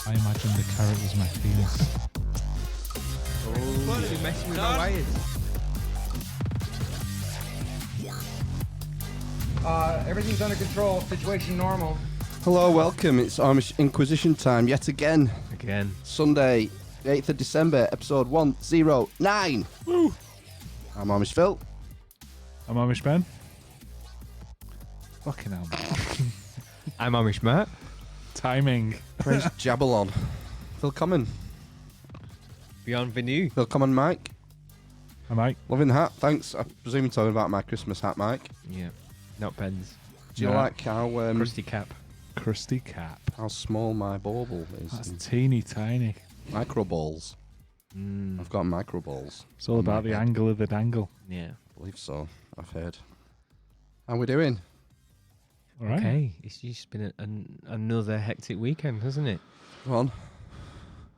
I imagine the carrot was my penis. Oh, you're messing with my wires. Everything's under control. Situation normal. Hello, welcome. It's Amish Inquisition time yet again. Sunday, 8th of December, episode 109. Woo! I'm Amish Phil. I'm Amish Ben. Fucking hell. I'm Amish Matt. Timing. Praise Jabbalon. Willkommen. Bienvenue. Willkommen, Mike. Hi, Mike. Loving the hat, thanks. I presume you're talking about my Christmas hat, Mike. Yeah, not pens. Do you like how Crusty cap. Crusty cap. how small my bauble is? That's teeny tiny. Micro balls. I've got micro balls. It's all about the angle of the dangle. Yeah. I believe so. I've heard. How we doing? All right. Okay, it's just been another hectic weekend, hasn't it? Go on.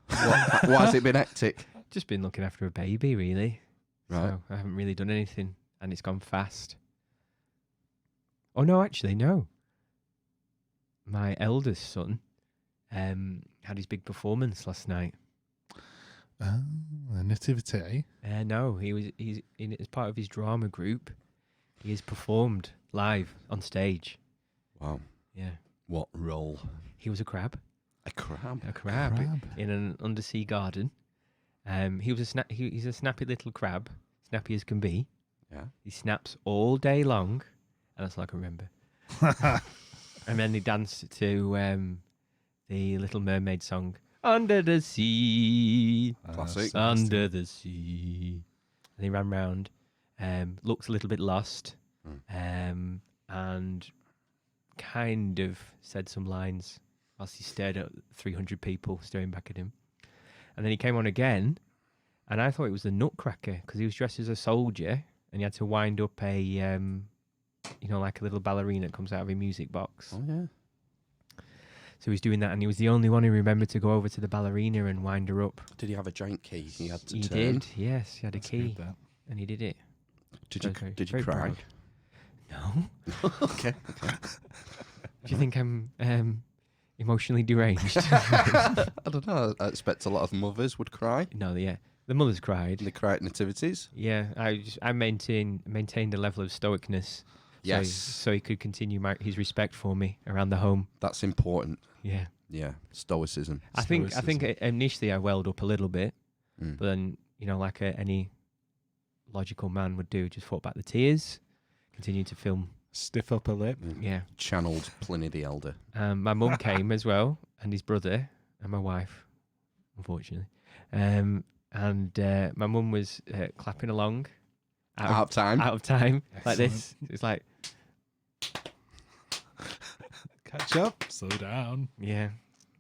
Why has it been hectic? Just been looking after a baby, really. Right. So I haven't really done anything, and it's gone fast. Oh no, actually, no. My eldest son had his big performance last night. Oh, the nativity. No, he's as part of his drama group. He has performed live on stage. Wow. Yeah. What role? He was a crab. A crab. A crab, Crab. in an undersea garden. He was he's a snappy little crab, snappy as can be. Yeah. He snaps all day long, and that's all I can remember. And then he danced to the Little Mermaid song, "Under the Sea, Classic. Under the Sea." And he ran round, looked a little bit lost, and kind of said some lines whilst he stared at 300 people staring back at him. And then he came on again, and I thought it was the Nutcracker because he was dressed as a soldier and he had to wind up a, like a little ballerina that comes out of a music box. Oh, yeah. So he was doing that, and he was the only one who remembered to go over to the ballerina and wind her up. Did he have a giant key he had to He turn? did, yes. He had That's a key, good, that. and he did it. Did So you very- did you very cry? proud. No. Okay. Do you think I'm emotionally deranged? I don't know. I expect a lot of mothers would cry. No, yeah. The mother's cried. They cry at nativities. Yeah, I maintained a level of stoicness. Yes. So he could continue his respect for me around the home. That's important. Yeah. Yeah. Stoicism. I think initially I welled up a little bit, but then like any logical man would do, just fought back the tears, continued to film. Stiff upper lip. Yeah. Channeled Pliny the Elder. My mum came as well, and his brother, and my wife, unfortunately. And my mum was clapping along. Out of time. Out of time, like Excellent. this. It's like, Catch up. Slow down. yeah.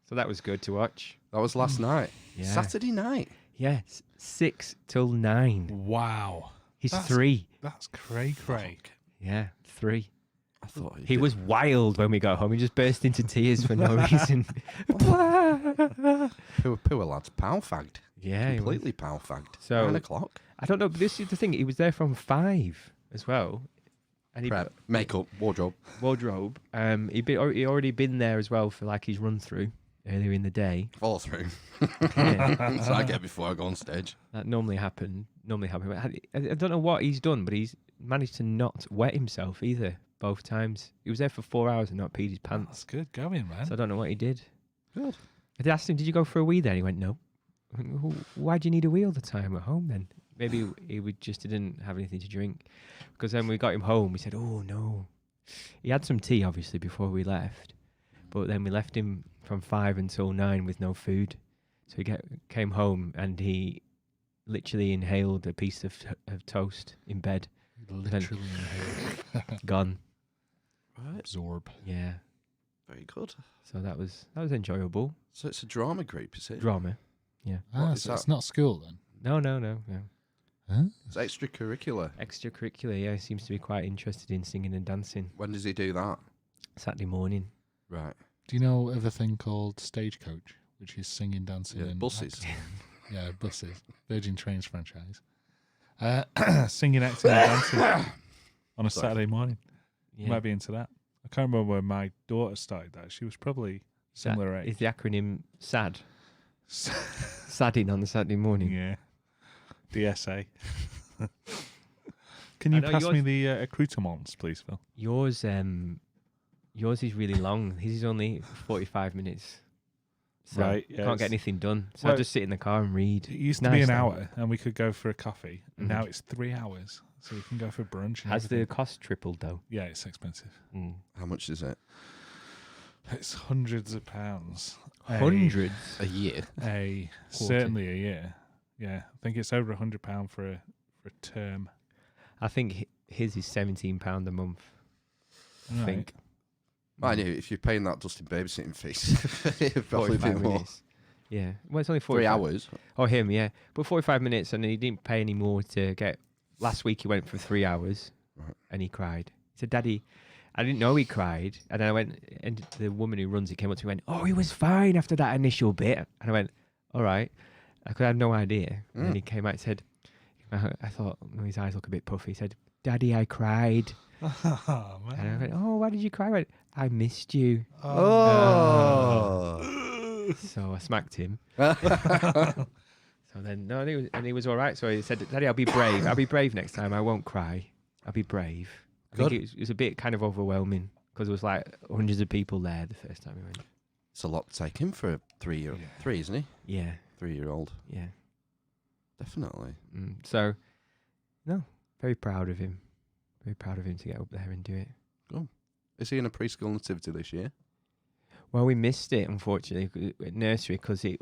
So that was good to watch. That was last night. Yeah. Saturday night. Yeah, 6 till 9. Wow. He's That's 3. That's cray. Yeah, 3. I thought He was wild when we got home. He just burst into tears for no reason. poor lad's pow fagged. Yeah, he was. Completely pow fagged. So- 9 o'clock. I don't know, but this is the thing. He was there from 5 as well. And he Prep, makeup, wardrobe. wardrobe. He already been there as well for like his run through earlier in the day. Follow through. Yeah. So I get before I go on stage. That normally happen. But I don't know what he's done, but he's managed to not wet himself either. Both times. He was there for 4 hours and not peed his pants. That's good going, man. So I don't know what he did. Good. I asked him, "Did you go for a wee then?" He went, "No." I went, "Well, why do you need a wee all the time at home then?" Maybe he just didn't have anything to drink. Because then we got him home, we said, "Oh no." He had some tea obviously before we left, but then we left him from 5 until 9 with no food. So he came home and he literally inhaled a piece of toast in bed. Literally inhale. Gone. Right. Absorb. Yeah. Very good. So that was enjoyable. So it's a drama group, is it? Drama. Yeah. What is so that? it's not school then? No. Huh? It's extracurricular. Extracurricular, yeah. Seems to be quite interested in singing and dancing. When does he do that? Saturday morning. Right. Do you know of a thing called Stagecoach, which is singing, dancing, Yeah, and buses. acting? Yeah, buses. Virgin Trains franchise. Singing, acting, and dancing on a Sorry. Saturday morning. Yeah. You might be into that. I can't remember when my daughter started that. She was probably similar age. Is the acronym SAD? Sadding on the Saturday morning. Yeah. DSA. Can you know pass me yours- the accoutrements, please, Phil? Yours is really long. His is only 45 minutes. So Right, yeah, can't get it's- anything done. So well, I just sit in the car and read. It used to be Nice, an though. hour, and we could go for a coffee. And Mhm. now it's 3 hours, so you can go for brunch. And Has the everything. cost tripled though? Yeah, it's expensive. How much is it? It's hundreds of pounds. Hundreds. A year. Certainly a year. Yeah, I think it's over £100 for a term. I think his is £17 a month. I Right. think. Mind you, if you're paying that Dustin babysitting fees, it'd probably be 45 more. minutes. Yeah. Well, it's only 45. 3 hours. Oh, him, yeah. But 45 minutes, and he didn't pay any more to get. Last week he went for 3 hours, Right. and he cried. He said, "Daddy," I didn't know he cried, and then I went, and the woman who runs it came up to me and went, "Oh, he was fine after that initial bit," and I went, "All right," because I had no idea. And then he came out and said, I thought his eyes look a bit puffy. He said, "Daddy, I cried," Oh, man. and I went, "Oh, why did you cry?" I went, "I missed you." Oh. So I smacked him. So then, no, and he was all right. So he said, "Daddy, I'll be brave. I'll be brave next time. I won't cry. I'll be brave." I think it was a bit kind of overwhelming because there was like hundreds of people there the first time we went. It's a lot to take him for a 3-year-old. 3, isn't he? Yeah, 3-year-old. yeah. Definitely. So, no, very proud of him. Very proud of him to get up there and do it. Is he in a preschool nativity this year? Well, we missed it, unfortunately, at nursery because it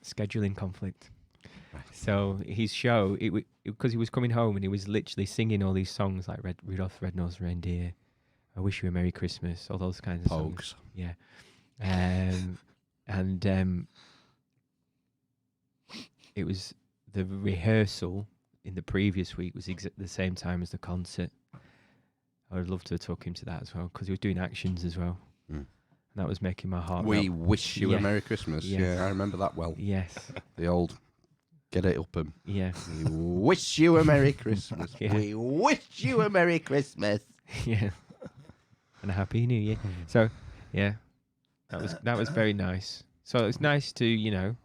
scheduling conflict. Right. So his show, because he was coming home and he was literally singing all these songs like Rudolph the Red-Nosed Reindeer, I Wish You a Merry Christmas, all those kinds of songs. Pogues. Yeah. It was the rehearsal in the previous week was the same time as the concert. I would love to have took him to that as well because he was doing actions as well. And that was making my heart We melt. wish you Yeah. a Merry Christmas. Yes. Yeah, I remember that well. Yes. The old get it up and Yeah. we wish you a Merry Christmas. Yeah. We wish you a Merry Christmas. Yeah. And a Happy New Year. So, yeah. That was very nice. So it's nice to,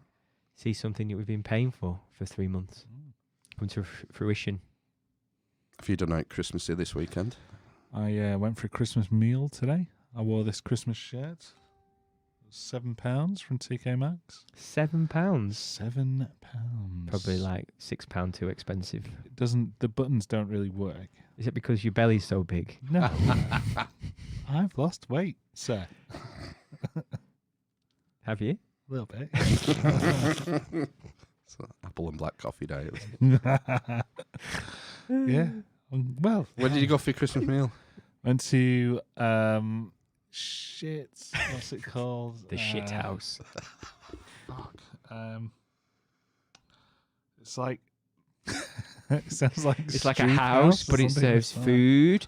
see something that we've been paying for 3 months come to fruition. Have you done out Christmassy this weekend? I went for a Christmas meal today. I wore this Christmas shirt. It was £7 from TK Maxx. £7. £7. Probably like £6 too expensive. It doesn't. The buttons don't really work. Is it because your belly's so big? No, I've lost weight, sir. Have you? A little bit. It's apple and black coffee day. Yeah. Well, Where did you go for your Christmas meal? went to shit. What's it called? The shit house. Fuck. It's like. It sounds like It's like a street house, but or it something. serves food.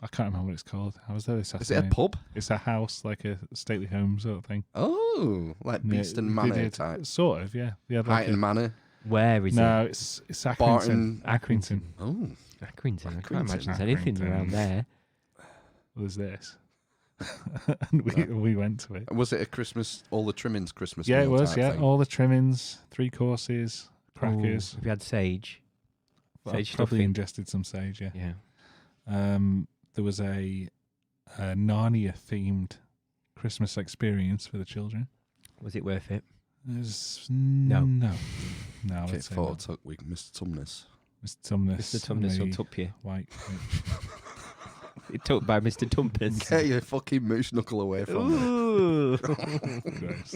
I can't remember what it's called. I was there this Is it a afternoon. pub? It's a house, like a stately home sort of thing. Oh, like Beeston Yeah, Manor they did- type. Sort of, yeah. They had like Highton Manor. Where is no, it's Barton. Accrington. Accrington. Oh, it? Accrington. I Accrington. can't imagine there's anything Accrington. around there. Well, there's this. And we went to it. was it a Christmas? All the trimmings Christmas. Yeah, it meal was. type Yeah, thing? all the trimmings, 3 courses, crackers. Ooh, have you had sage? Well, Sage probably stuffing. ingested some sage. Yeah. Yeah. There was a Narnia themed Christmas experience for the children. Was it worth it? It was No. no. Okay, I'd say photo no. took with Mr. Tumnus. Mr. Tumnus. Mr. Tumnus will and tup you. the White. It took by Mr. Tumpers. Get your fucking moose knuckle away from me. Ooh. Gross.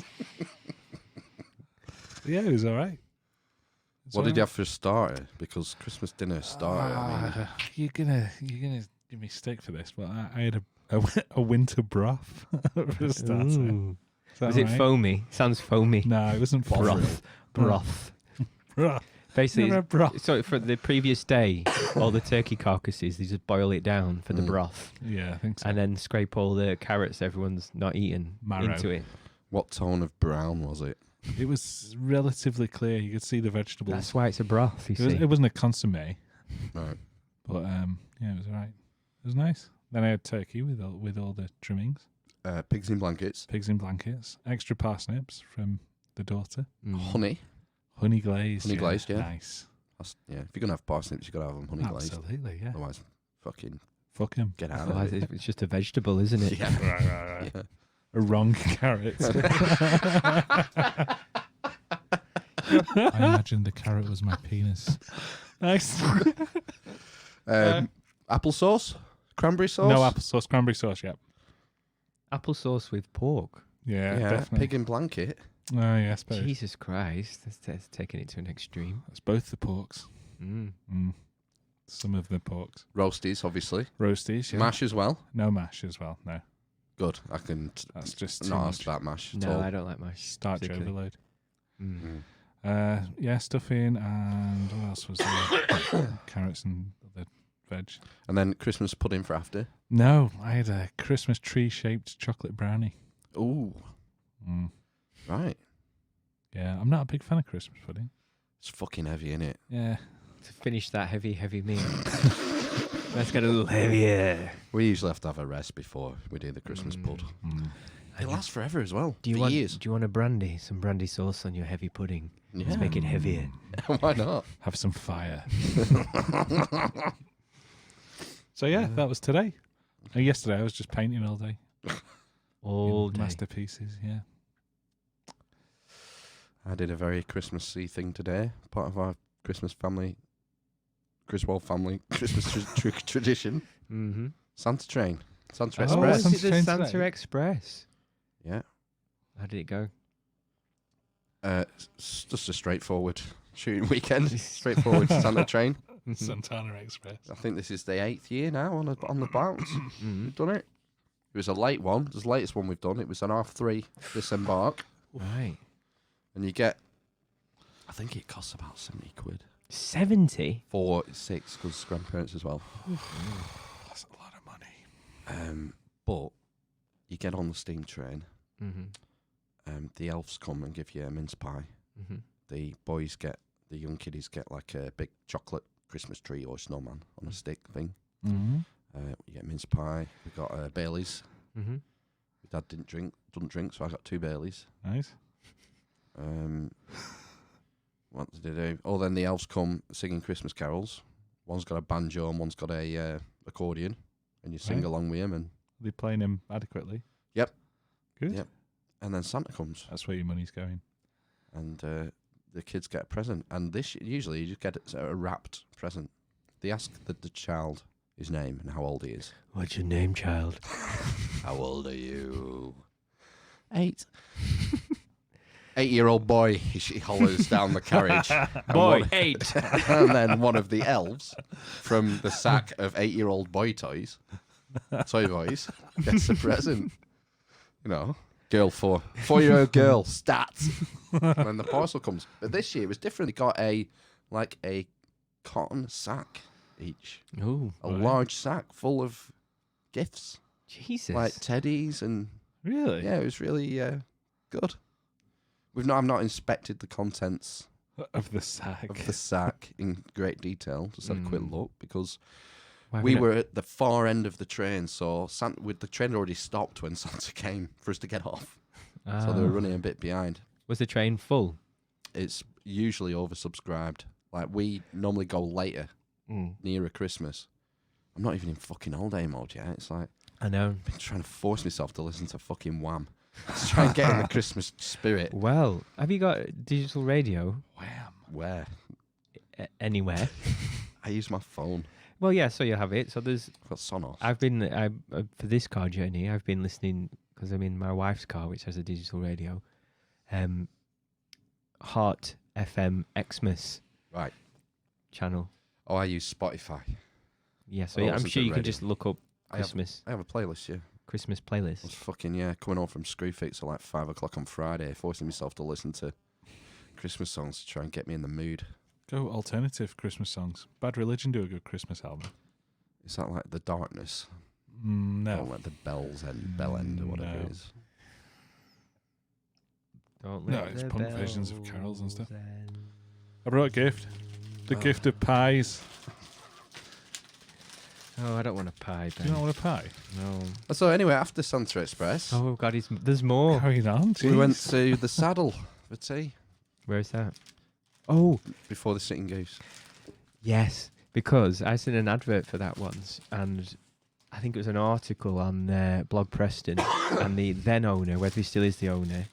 Yeah, it was all right. What did you have for a starter? Because Christmas dinner starter. I mean, You're gonna give me stick for this, but I had a winter broth for a starter. Ooh. Is that Was it right? foamy? Sounds foamy. No, it wasn't Broth. Broth. Broth. Basically, Never had broth. so for the previous day, all the turkey carcasses, they just boil it down for the broth, Yeah, I think so. and then scrape all the carrots everyone's not eaten Marrow. into it. What tone of brown was it? It was relatively clear. You could see the vegetables. That's why it's a broth. You see, It wasn't a consommé, Right. but yeah, it was alright. It was nice. Then I had turkey with all the trimmings, Pigs in blankets. pigs in blankets, extra parsnips from the daughter, Honey. honey glazed. Honey glazed, yeah. Nice. Yeah, if you're going to have parsnips, you've got to have them honey glazed. Absolutely, yeah. Otherwise, fucking Fuck him. get out of Otherwise, it. it's just a vegetable, isn't it? Yeah. Right. Yeah. A wrong carrot. I imagined the carrot was my penis. Nice. Applesauce? Cranberry sauce? No applesauce, cranberry sauce, yeah. Applesauce with pork. Yeah, Yeah, definitely. pig in blanket. Oh, yeah, I suppose. Jesus Christ, that's taking it to an extreme. That's both the porks. Mm. Some of the porks. Roasties, obviously. Roasties, yeah. Mash as well. No mash as well, no. Good. I can That's just too not ask much. about mash at No, all. I don't like mash. Starch particularly. overload. Mm. Yeah, stuffing and what else was there? Carrots and the veg. And then Christmas pudding for after. No, I had a Christmas tree-shaped chocolate brownie. Ooh, Mm. right. Yeah, I'm not a big fan of Christmas pudding. It's fucking heavy, innit? Yeah. To finish that heavy meal. Let's get a little heavier. We usually have to have a rest before we do the Christmas pud. Mm. It lasts forever as well. Do you for want years. Do you want a brandy? Some brandy sauce on your heavy pudding. Yeah. Let's make it heavier. Why not? Have some fire. So yeah, that was today. Yesterday I was just painting all day. All In day. masterpieces, yeah. I did a very Christmassy thing today. Part of our Christmas family, Griswold family Christmas tradition. Mm-hmm. Santa train. Santa Oh, Express. Santa is it the train Santa today? Express? Yeah. How did it go? It's just a straightforward shooting weekend. Straightforward Santa train. Santana Express. I think this is the 8th year now on the bounce. Mm-hmm. We've done it. It was a late one. It was the latest one we've done. It was an half-3 disembark. Right. And you get, I think it costs about 70 quid. 70? 4, 6, because grandparents as well. That's a lot of money. But you get on the steam train. Mm-hmm. The elves come and give you a mince pie. Mm-hmm. The young kiddies get like a big chocolate Christmas tree or snowman on a stick thing. Mm-hmm. You get mince pie. We got Baileys. Mm-hmm. My dad doesn't drink, so I got 2 Baileys. Nice. What did they do? Oh, then the elves come singing Christmas carols. One's got a banjo and one's got a accordion, and you sing Right. along with him. And Are they playing him adequately? Yep. Good. Yep. and then Santa comes, That's where your money's going. and the kids get a present. And usually you just get a wrapped present. They ask the child his name and how old he is. What's your name, child? How old are you? 8. 8-year-old boy. He hollers down the carriage. Boy, And 8. and then one of the elves from the sack of 8-year-old boy toys, toy boys, gets a present. You know, girl 4-year-old girl, stats. And then the parcel comes. But this year it was different. They got a cotton sack each. Oh, A Right. large sack full of gifts. Jesus. Like teddies and... Really? Yeah, it was really good. I've not inspected the contents Of the sack. of the sack in great detail. Just had a quick look because Why we not- were at the far end of the train, so the train had already stopped when Santa came for us to get off. So they were Ah. running a bit behind. Was the train full? It's usually oversubscribed. Like we normally go later, nearer Christmas. I'm not even in fucking holiday mode yet. It's like I know. I've been trying to force myself to listen to fucking Wham. Just try and get in the Christmas spirit. Well, have you got digital radio Wham. Where? anywhere? I use my phone. Well, yeah. So you have it. So there's. I've got Sonos. I've been for this car journey. I've been listening because I'm in my wife's car, which has a digital radio. Heart FM Xmas Right. channel. Oh, I use Spotify. Yeah, so Oh, yeah, I'm listen sure to you can radio. just look up I have- Christmas I have a playlist, yeah. Christmas I was playlist. fucking, coming home from Screwfix at like 5 o'clock on Friday, forcing myself to listen to Christmas songs to try and get me in the mood. Go alternative Christmas songs. Bad Religion do a good Christmas album. Is that like The Darkness? Or No. like The Bells End, Bell End, or whatever No. it is? Don't No, let it's the punk versions of carols and stuff. bells end. I brought a gift. The gift of pies. Oh, I don't want a pie, Do Ben. you not want a pie? No. So anyway, after Santa Express, Oh, God, there's more. Carrying on. we went jeez. to the Saddle for tea Where's that? Oh, before the Sitting Goose. yes. Because I seen an advert for that once, and I think it was an article on Blog Preston, and the then owner, whether he still is the owner,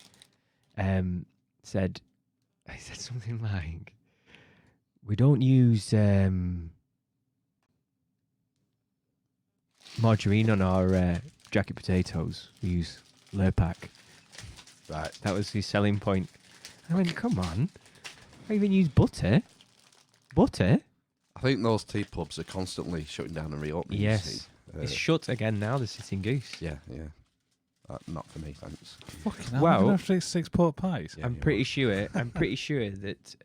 said something like, "We don't use margarine on our jacket potatoes. We use Lurpak." Right. That was his selling point. I went, "Come on, I even use butter. Butter? I think those tea pubs are constantly shutting down and reopening. you Yes. see. It's shut again now. The Sitting Goose. Yeah. Not for me, thanks. Fucking hell, Well- I'm gonna have to eat 6 pork pies. Yeah, I'm you pretty will. sure. I'm pretty sure that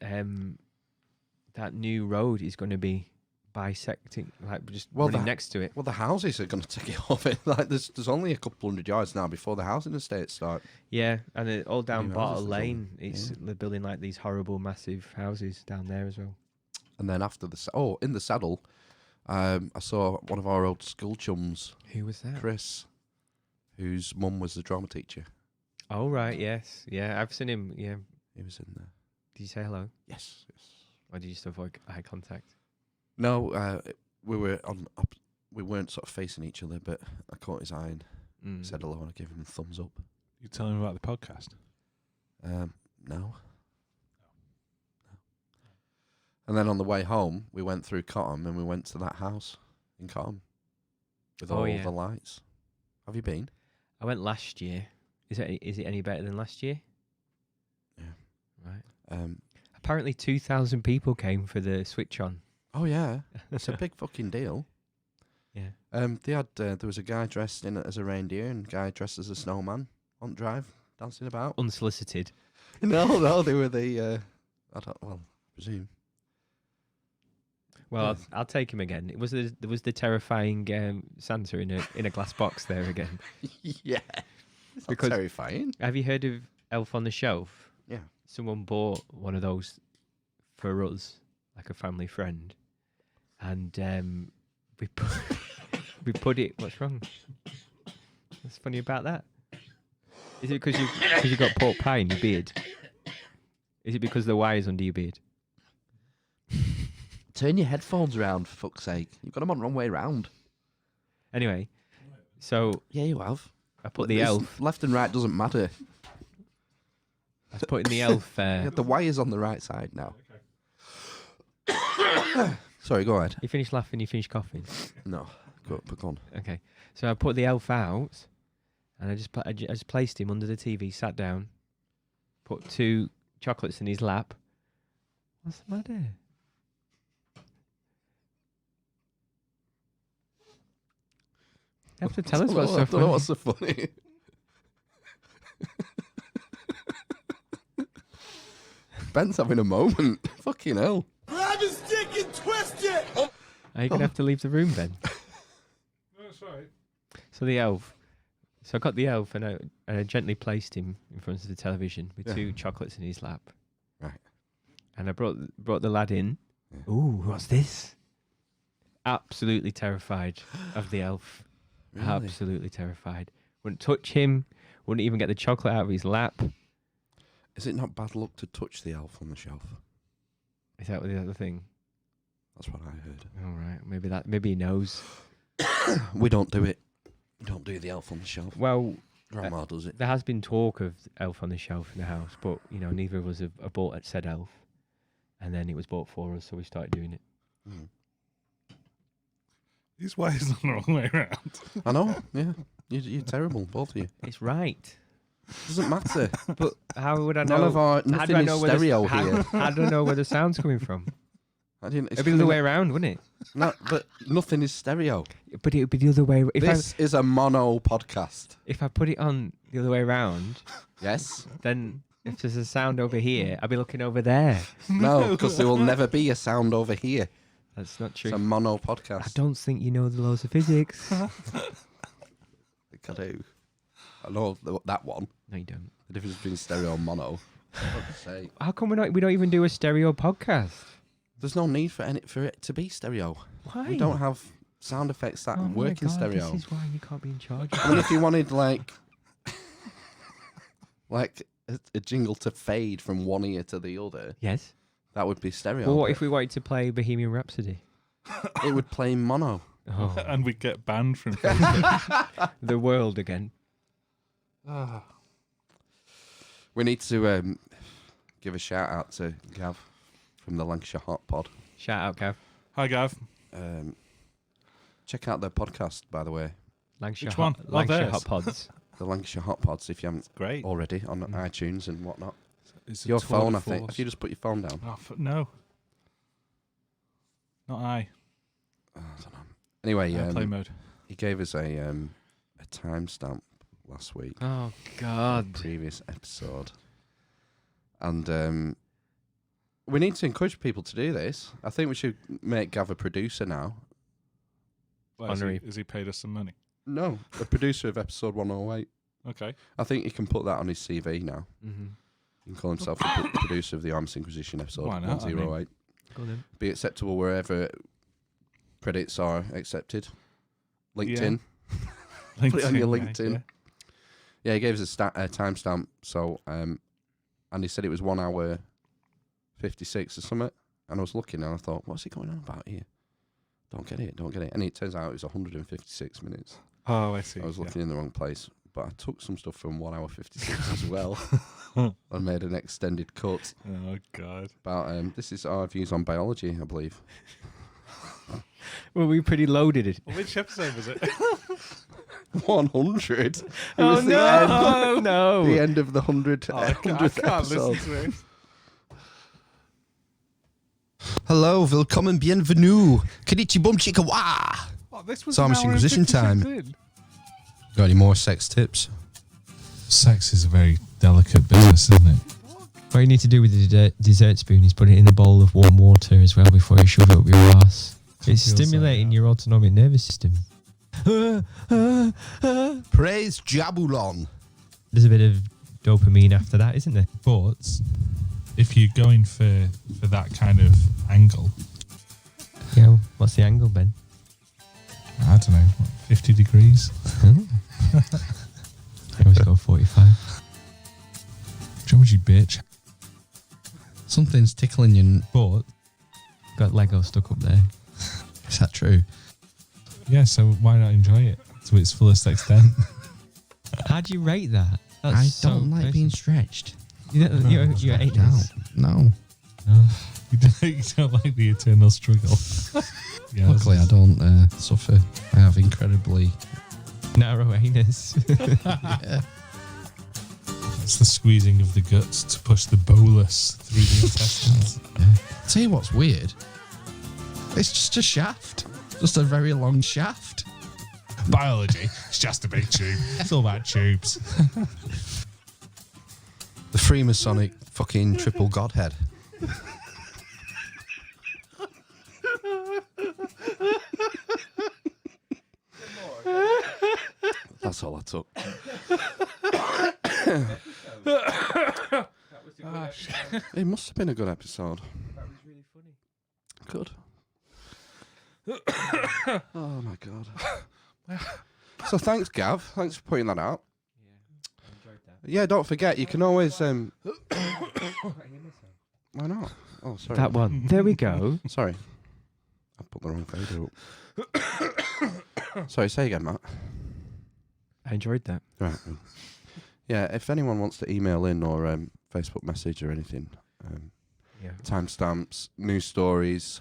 that new road is going to be bisecting, like just Well, running that- next to it. Well, the houses are going to take it off it. Like, there's only a couple hundred yards now before the housing estates start. Yeah, and all down New Bartle houses they're Lane. building, It's yeah. they're building like these horrible, massive houses down there as well. And then after in the Saddle, I saw one of our old school chums, Who was that? Chris, whose mum was the drama teacher. Oh right, yes, yeah. I've seen him. Yeah. He was in there. Did you say hello, Yes. or did you just avoid eye contact? No, we were we weren't sort of facing each other, but I caught his eye and Mm. said hello and I gave him a thumbs up. You telling him about the podcast? No. And then on the way home, we went through Cotton and we went to that house in Cotton with Oh, all yeah. the lights. Have you been? I went last year. Is it any better than last year? Yeah. Right. Apparently, 2,000 people came for the switch on. Oh yeah, it's a big fucking deal. Yeah. They had there was a guy dressed in as a reindeer and a guy dressed as a snowman on drive, dancing about. Unsolicited. No, they were the presume. Well, I'll take him again. There was the terrifying Santa in a glass box there again. Yeah, it's not Because- terrifying. Have you heard of Elf on the Shelf? Yeah. Someone bought one of those for us, like a family friend, and we put it. What's wrong? What's funny about that? Is it because you got pork pie in your beard? Is it because the wires under your beard? Turn your headphones around, for fuck's sake. You've got them on the wrong way round. Anyway, so Yeah, you have. I put the It's- elf. Left and right doesn't matter. I was putting the elf. You got the wires on the right side now. Sorry, go ahead. You finish laughing, you finish coughing. No, go on. Okay, so I put the elf out, and I just placed him under the TV, sat down, put 2 chocolates in his lap. What's the matter? You have to tell us what's so I don't know funny. what's so funny. Ben's having a moment. Fucking hell. Are you gonna have to leave the room, Ben? That's right. So the elf. So I got the elf, and I gently placed him in front of the television with Yeah. 2 chocolates in his lap. Right. And I brought the lad in. Yeah. Ooh, what's this? Absolutely terrified of the elf. Really? Absolutely terrified. Wouldn't touch him. Wouldn't even get the chocolate out of his lap. Is it not bad luck to touch the elf on the shelf? Is that the other thing? That's what I heard. All right, maybe he knows. We don't do it. We don't do the elf on the shelf. Well, Grandma does it. there has been talk of Elf on the Shelf in the house, but neither of us have bought said elf, and then it was bought for us, so we started doing it. Mm. These wires on the wrong way around. I know. Yeah, you're terrible, both of you. It's right, Doesn't matter. but how would I know? None of our how do I nothing know is where stereo how, here. how do I know where the sound's coming from? I didn't. It'd be the other way around, wouldn't it? No, but nothing is stereo. But it would be the other way. This is a mono podcast. If I put it on the other way around, Yes. then if there's a sound over here, I'll be looking over there. No, because there will never be a sound over here. That's not true. It's a mono podcast. I don't think you know the laws of physics. I think I do. I know that one. No, you don't. The difference between stereo and mono. Say. How come we don't even do a stereo podcast? There's no need for it to be stereo. Why? We don't have sound effects that Oh my work in God, stereo. This is why you can't be in charge. I mean, if you wanted like a jingle to fade from one ear to the other, Yes. that would be stereo. Well, what if we wanted to play Bohemian Rhapsody? It would play mono. Oh, And we get banned from Facebook. the world again. We need to give a shout out to Gav from the Lancashire Hot Pod. Shout out, Gav. Hi, Gav. Check out their podcast, by the way. Lancashire Which Hot, one? Oh, Lancashire theirs. Hot Pods. The Lancashire Hot Pods, if you haven't Great. already, on iTunes and whatnot. It's a Your tour phone, de I think. force. If you just put your phone down. Oh, no. Not I. I don't know. Anyway, Play mode. he gave us a timestamp last week. Oh, God. Previous episode. And we need to encourage people to do this. I think we should make Gav a producer now. Well, Honorary. has he paid us some money? No, a producer of episode 108. Okay. I think he can put that on his CV now. Mm-hmm. He can call himself the producer of the Amish Inquisition episode Why not? I mean- 108. Go on then. Be acceptable wherever credits are accepted. LinkedIn. Put it on your LinkedIn. Yeah, he gave us a timestamp. So, and he said it was 1 hour 56 or something. And I was looking and I thought, what's he going on about here? Don't get it. And it turns out it was 156 minutes. Oh, I see. I was yeah. looking in the wrong place. But I took some stuff from 1 hour 56 as well. And made an extended cut Oh, God. about, this is our views on biology, I believe. Well, we pretty loaded it. Which episode was it? 100? It Oh, was no. No. the end of the 100th I can't episode. listen to it. Hello, willkommen, bienvenue. Kenichi bum chika wa. Oh, this was So an Amish hour and Inquisition 56 time. in. Got any more sex tips? Sex is a very delicate business, isn't it? What you need to do with the dessert spoon is put it in a bowl of warm water as well before you shove it up your ass. It's Feels like stimulating that. your autonomic nervous system. Praise Jabulon. There's a bit of dopamine after that, isn't there? But if you're going for that kind of angle, Yeah. What's the angle, Ben? I don't know, 50 degrees? I always go 45. Georgie bitch. Something's tickling you. But, Got Lego stuck up there. Is that true? yeah, so why not enjoy it to its fullest extent? How do you rate that? I don't like being stretched. You're anus. No. No, you don't like the eternal struggle. Yeah, Luckily, I don't suffer. I have incredibly. Narrow anus. It's the squeezing of the guts to push the bolus through the intestines. Tell you what's weird. It's just a shaft. Just a very long shaft. Biology, it's just a big tube. It's all about tubes. The Freemasonic fucking triple godhead. That's all I took. It must have been a good episode. That was really funny. Good. Oh my god. So thanks, Gav. Thanks for putting that out. Yeah, I enjoyed that. Yeah, don't forget, you can always why not? Oh, sorry. That one. There we go. Sorry. I put the wrong fader up. Sorry, say again, Matt. I enjoyed that. Right. Yeah, if anyone wants to email in or Facebook message or anything, Yeah. timestamps, news stories,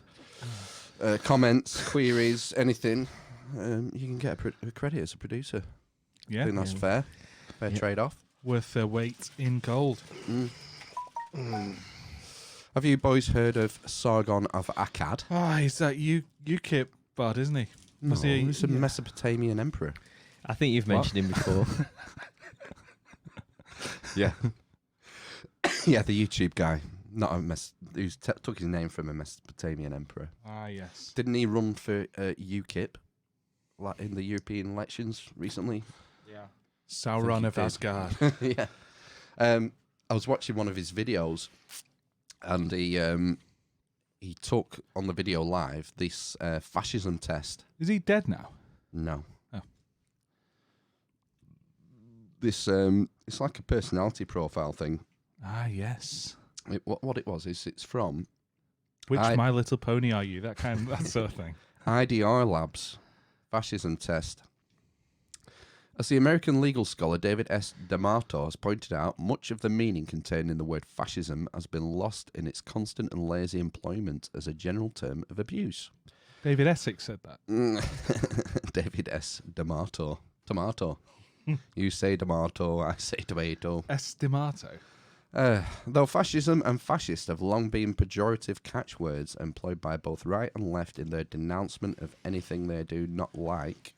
comments, queries, anything, you can get a credit as a producer. I Yeah, think that's fair. Fair Yeah. trade-off. worth their weight in gold. Have you boys heard of Sargon of Akkad? Ah, he's that UKIP bard, isn't he? No, Was he- he's a yeah. Mesopotamian emperor. I think you've mentioned him before. Yeah. Yeah, the YouTube guy. Not a who's took his name from a Mesopotamian emperor. Ah, yes. Didn't he run for UKIP like in the European elections recently? Yeah. Sauron he of did. Asgard. Yeah. I was watching one of his videos, and he took on the video live this fascism test. Is he dead now? No. Oh. This it's like a personality profile thing. Ah, yes. What it was is it's from Which My Little Pony are you? That sort of thing. IDR Labs fascism test. As the American legal scholar David S. D'Amato has pointed out, much of the meaning contained in the word fascism has been lost in its constant and lazy employment as a general term of abuse. David Essex said that. David S. D'Amato. Tomato. You say tomato, I say tomato. Estimato. Though fascism and fascist have long been pejorative catchwords employed by both right and left in their denouncement of anything they do not like,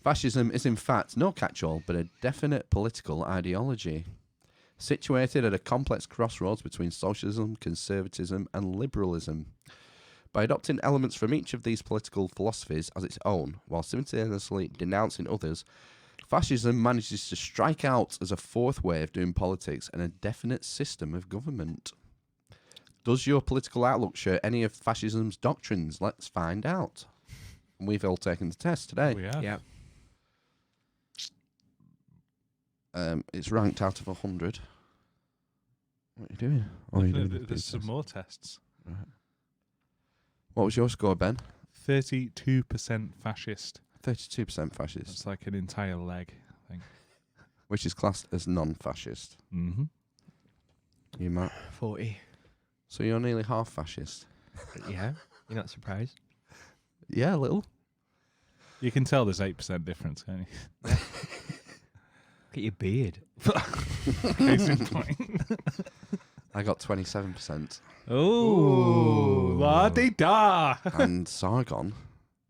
fascism is in fact no catch-all but a definite political ideology, situated at a complex crossroads between socialism, conservatism and liberalism. By adopting elements from each of these political philosophies as its own, while simultaneously denouncing others, fascism manages to strike out as a fourth way of doing politics and a definite system of government. Does your political outlook share any of fascism's doctrines? Let's find out. We've all taken the test today. We have. Yeah. It's ranked out of 100. What are you doing? Oh, you're doing the There's some test. more tests. Right. What was your score, Ben? 32% fascist. 32% fascist, That's like an entire leg, I think. which is classed as non-fascist. Mm-hmm. You, Matt? 40. So you're nearly half fascist. Yeah. You're not surprised? Yeah, a little. You can tell there's 8% difference, can't you? Look at your beard. Case in point. I got 27%. Oh, la-di-da. And Sargon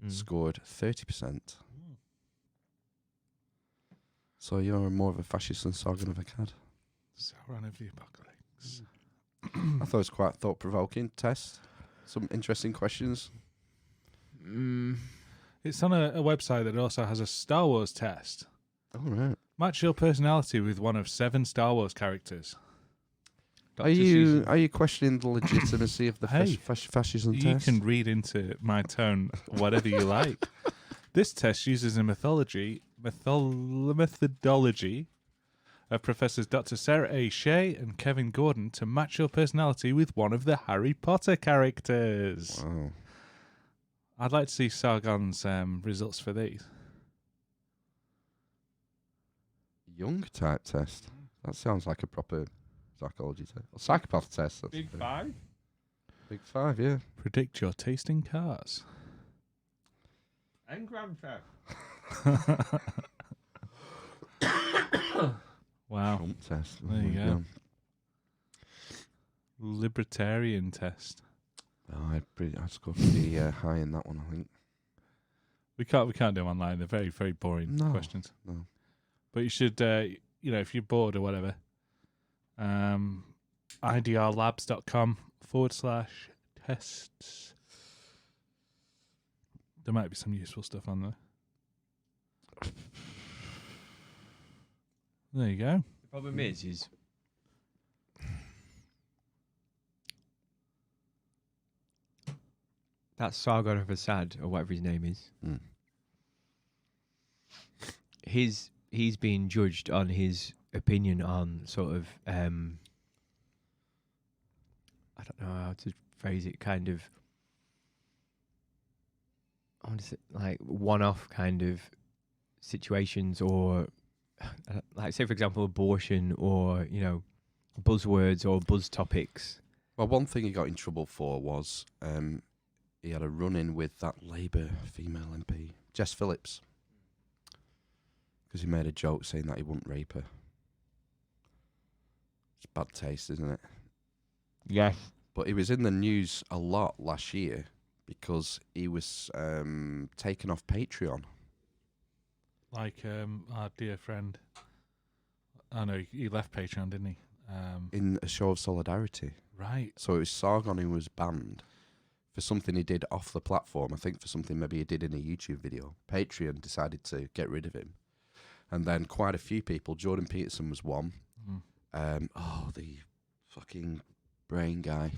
Mm. scored 30%. So you're more of a fascist than Sargon of Akkad. Sauron of the Apocalypse. I thought it was quite a thought-provoking test. Some interesting questions. It's on a website that also has a Star Wars test. All right. Match your personality with one of 7 Star Wars characters. Are you questioning the legitimacy of the Hey, fascism You test? can read into my tone whatever you like. This test uses a methodology of Professors Dr. Sarah A. Shea and Kevin Gordon to match your personality with one of the Harry Potter characters. Wow. I'd like to see Sargon's results for these. Young type test. That sounds like a proper psychology test. Or psychopath test. That's Big the- 5. Big 5, yeah. Predict your taste in cars. And Grand Theft. Wow. Trump test. There you go. Libertarian test. Oh, I'd scored pretty high in that one, I think. We can't do them online. They're very, very boring No, questions. no. But you should, if you're bored or whatever, idrlabs.com/tests. There might be some useful stuff on there. There you go. The problem is that Sargon of Assad, or whatever his name is, Mm. he's being judged on his opinion on sort of I don't know how to phrase it, kind of I want to say like one-off kind of situations, or like say for example abortion, or buzzwords or buzz topics. Well, one thing he got in trouble for was he had a run-in with that Labour female MP, Jess Phillips, because he made a joke saying that he wouldn't rape her. It's bad taste, isn't it? Yes. But he was in the news a lot last year because he was taken off Patreon. Like our dear friend. I know he left Patreon, didn't he? In a show of solidarity. Right. So it was Sargon who was banned for something he did off the platform. I think for something maybe he did in a YouTube video. Patreon decided to get rid of him. And then quite a few people, Jordan Peterson was one. The fucking brain guy.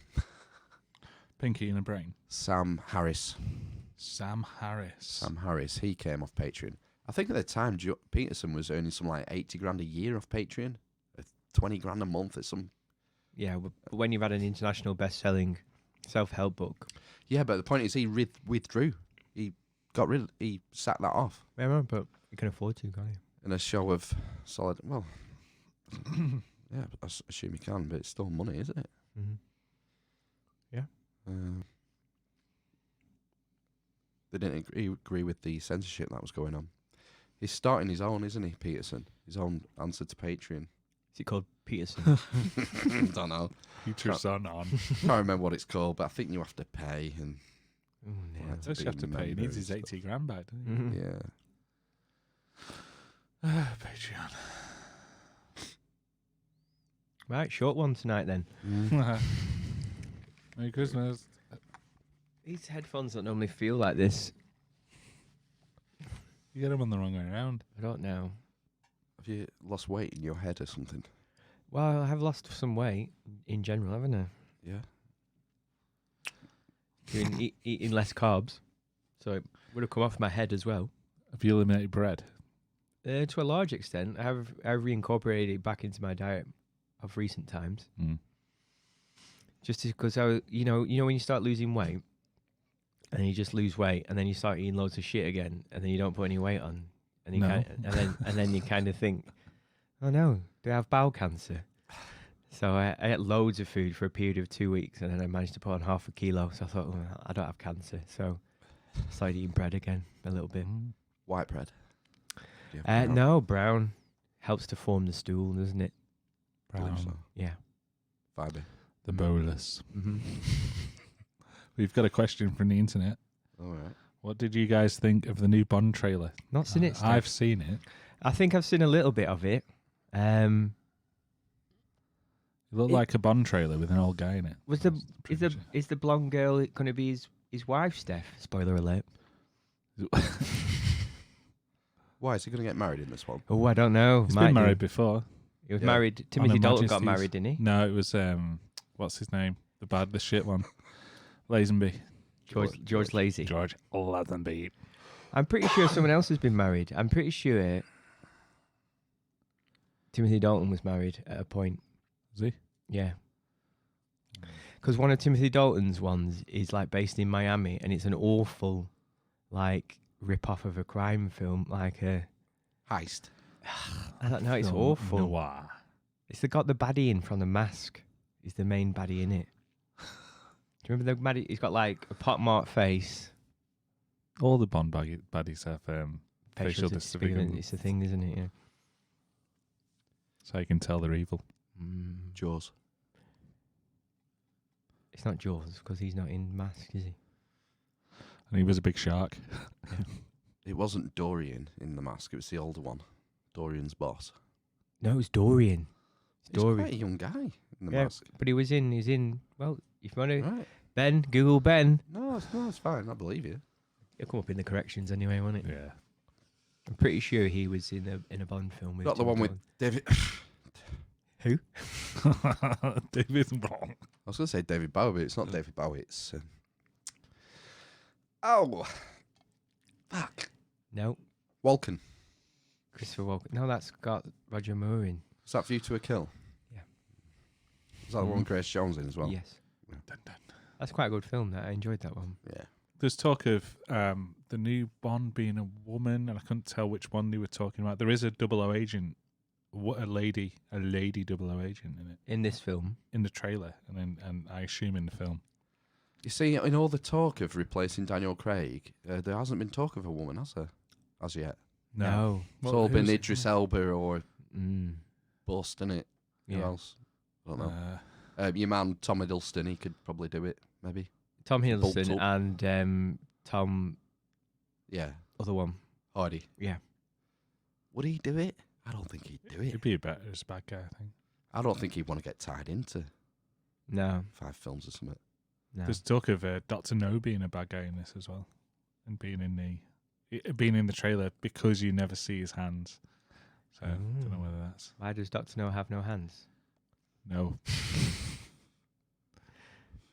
Pinky in a brain. Sam Harris. Sam Harris. He came off Patreon. I think at the time, Peterson was earning something like 80 grand a year off Patreon. 20 grand a month or some. Yeah, but when you've had an international best-selling self-help book. Yeah, but the point is he withdrew. He sacked that off. Yeah, but you can afford to, can't you? In a show of solid. Well, yeah, I assume you can, but it's still money, isn't it? Mm-hmm. Yeah. They didn't agree with the censorship that was going on. He's starting his own, isn't he, Peterson? His own answer to Patreon. Is it called Peterson? Don't know. Future son on. Can't remember what it's called, but I think you have to pay. And Oh, no. Well, Does he have to pay? He needs his 80 grand back, doesn't he? Mhm. yeah. Patreon. Right, short one tonight then. Merry Christmas. These headphones don't normally feel like this. You get them on the wrong way around. I don't know. Have you lost weight in your head or something? Well, I have lost some weight in general, haven't I? Yeah. Doing eating less carbs, so it would have come off my head as well. Have you eliminated bread? To a large extent, I've reincorporated it back into my diet of recent times. Just because you know when you start losing weight, and you just lose weight, and then you start eating loads of shit again, and then you don't put any weight on, and you No. and then you kind of think, oh no, do I have bowel cancer? So I ate loads of food for a period of 2 weeks, and then I managed to put on 0.5 kilo. So I thought, oh, I don't have cancer. So I started eating bread again a little bit. White bread? Do you have brown? No, brown helps to form the stool, doesn't it? I believe so. Brown. Yeah. Fibre. The bolus. Mm-hmm. We've got a question from the internet. All right. What did you guys think of the new Bond trailer? Not seen it. Steph. I've seen it. I think I've seen a little bit of it. It looked like a Bond trailer with an old guy in it. Was That's is pretty the blonde girl going to be his wife, Steph? Spoiler alert. much it. Why is he going to get married in this one? Oh, I don't know. He's Might been do. married before. He was Yeah. married. On Timothy Her Dalton got Majesty's. married, didn't he? No, it was what's his name? The shit one. Lazenby. George Lazy. George Lazenby. I'm pretty sure someone else has been married. I'm pretty sure Timothy Dalton was married at a point. Is he? Yeah. Because one of Timothy Dalton's ones is like based in Miami, and it's an awful, like, rip-off of a crime film, like a... Heist. I don't know, it's Film awful. Noir. It's got the baddie in from The Mask. He's the main baddie in it. Do you remember the baddie? He's got like a pockmarked face. All the Bond baddies have facial disfigurement. It's a thing, isn't it? Yeah. So you can tell they're evil. Jaws. It's not Jaws because he's not in Mask, is he? And he was a big shark. It wasn't Dorian in The Mask. It was the older one. Dorian's boss. No, it was Dorian. It's He's Dorian. quite a young guy in The Yeah, Mask. but he's in. Well, if you want to, Right. Ben, Google Ben. No, it's fine. I believe you. It'll come up in the corrections anyway, won't it? Yeah. I'm pretty sure he was in a Bond film. With Got the Tim one with Dalton. David. Who? David wrong. I was going to say David Bowie, but it's not David Bowie. It's. Oh! Fuck. No, Walken. Christopher Walken. No, that's got Roger Moore in. Is that View to a Kill? Yeah. Is that the one with Grace Jones in as well? Yes, Dun, dun. that's quite a good film. That I enjoyed that one. Yeah. There's talk of the new Bond being a woman, and I couldn't tell which one they were talking about. There is a 00 agent, a lady 00 agent in it In this film, in the trailer, and I assume in the film. You see, in all the talk of replacing Daniel Craig, there hasn't been talk of a woman, has there? As yet. no. It's all been who's- Idris Elba or Mm. bust, innit? Who Yeah. else? I don't know. Your man Tom Hiddleston, he could probably do it. Maybe. Tom Bulked Hiddleston up. and Tom, Yeah. other one. Hardy. Yeah. Would he do it? I don't think he'd do it. He'd be a better as a bad guy, I think. I don't think he'd want to get tied into No. 5 films or something. No. There's talk of Dr. No being a bad guy in this as well, and being in the trailer because you never see his hands. So I don't know whether that's Why does Dr. No have no hands? no.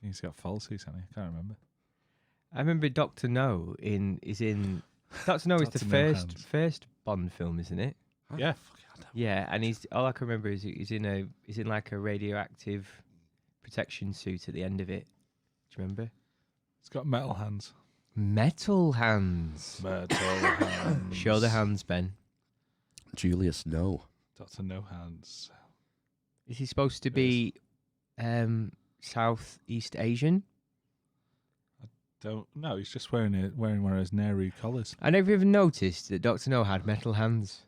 He's got falsies, hasn't he? I can't remember. I remember Dr. No is in. Dr. No is the Dr. No first hands. first Bond film, isn't it? Yeah. Yeah, and he's all I can remember is he's in like a radioactive protection suit at the end of it. Do you remember? He's got metal hands. Metal hands. Metal hands. Show the hands, Ben. Julius, no. Dr. No hands. Is he supposed to Yes. be Southeast Asian? Don't. No, he's just wearing one of those Nehru collars. I never even noticed that Dr. No had metal hands.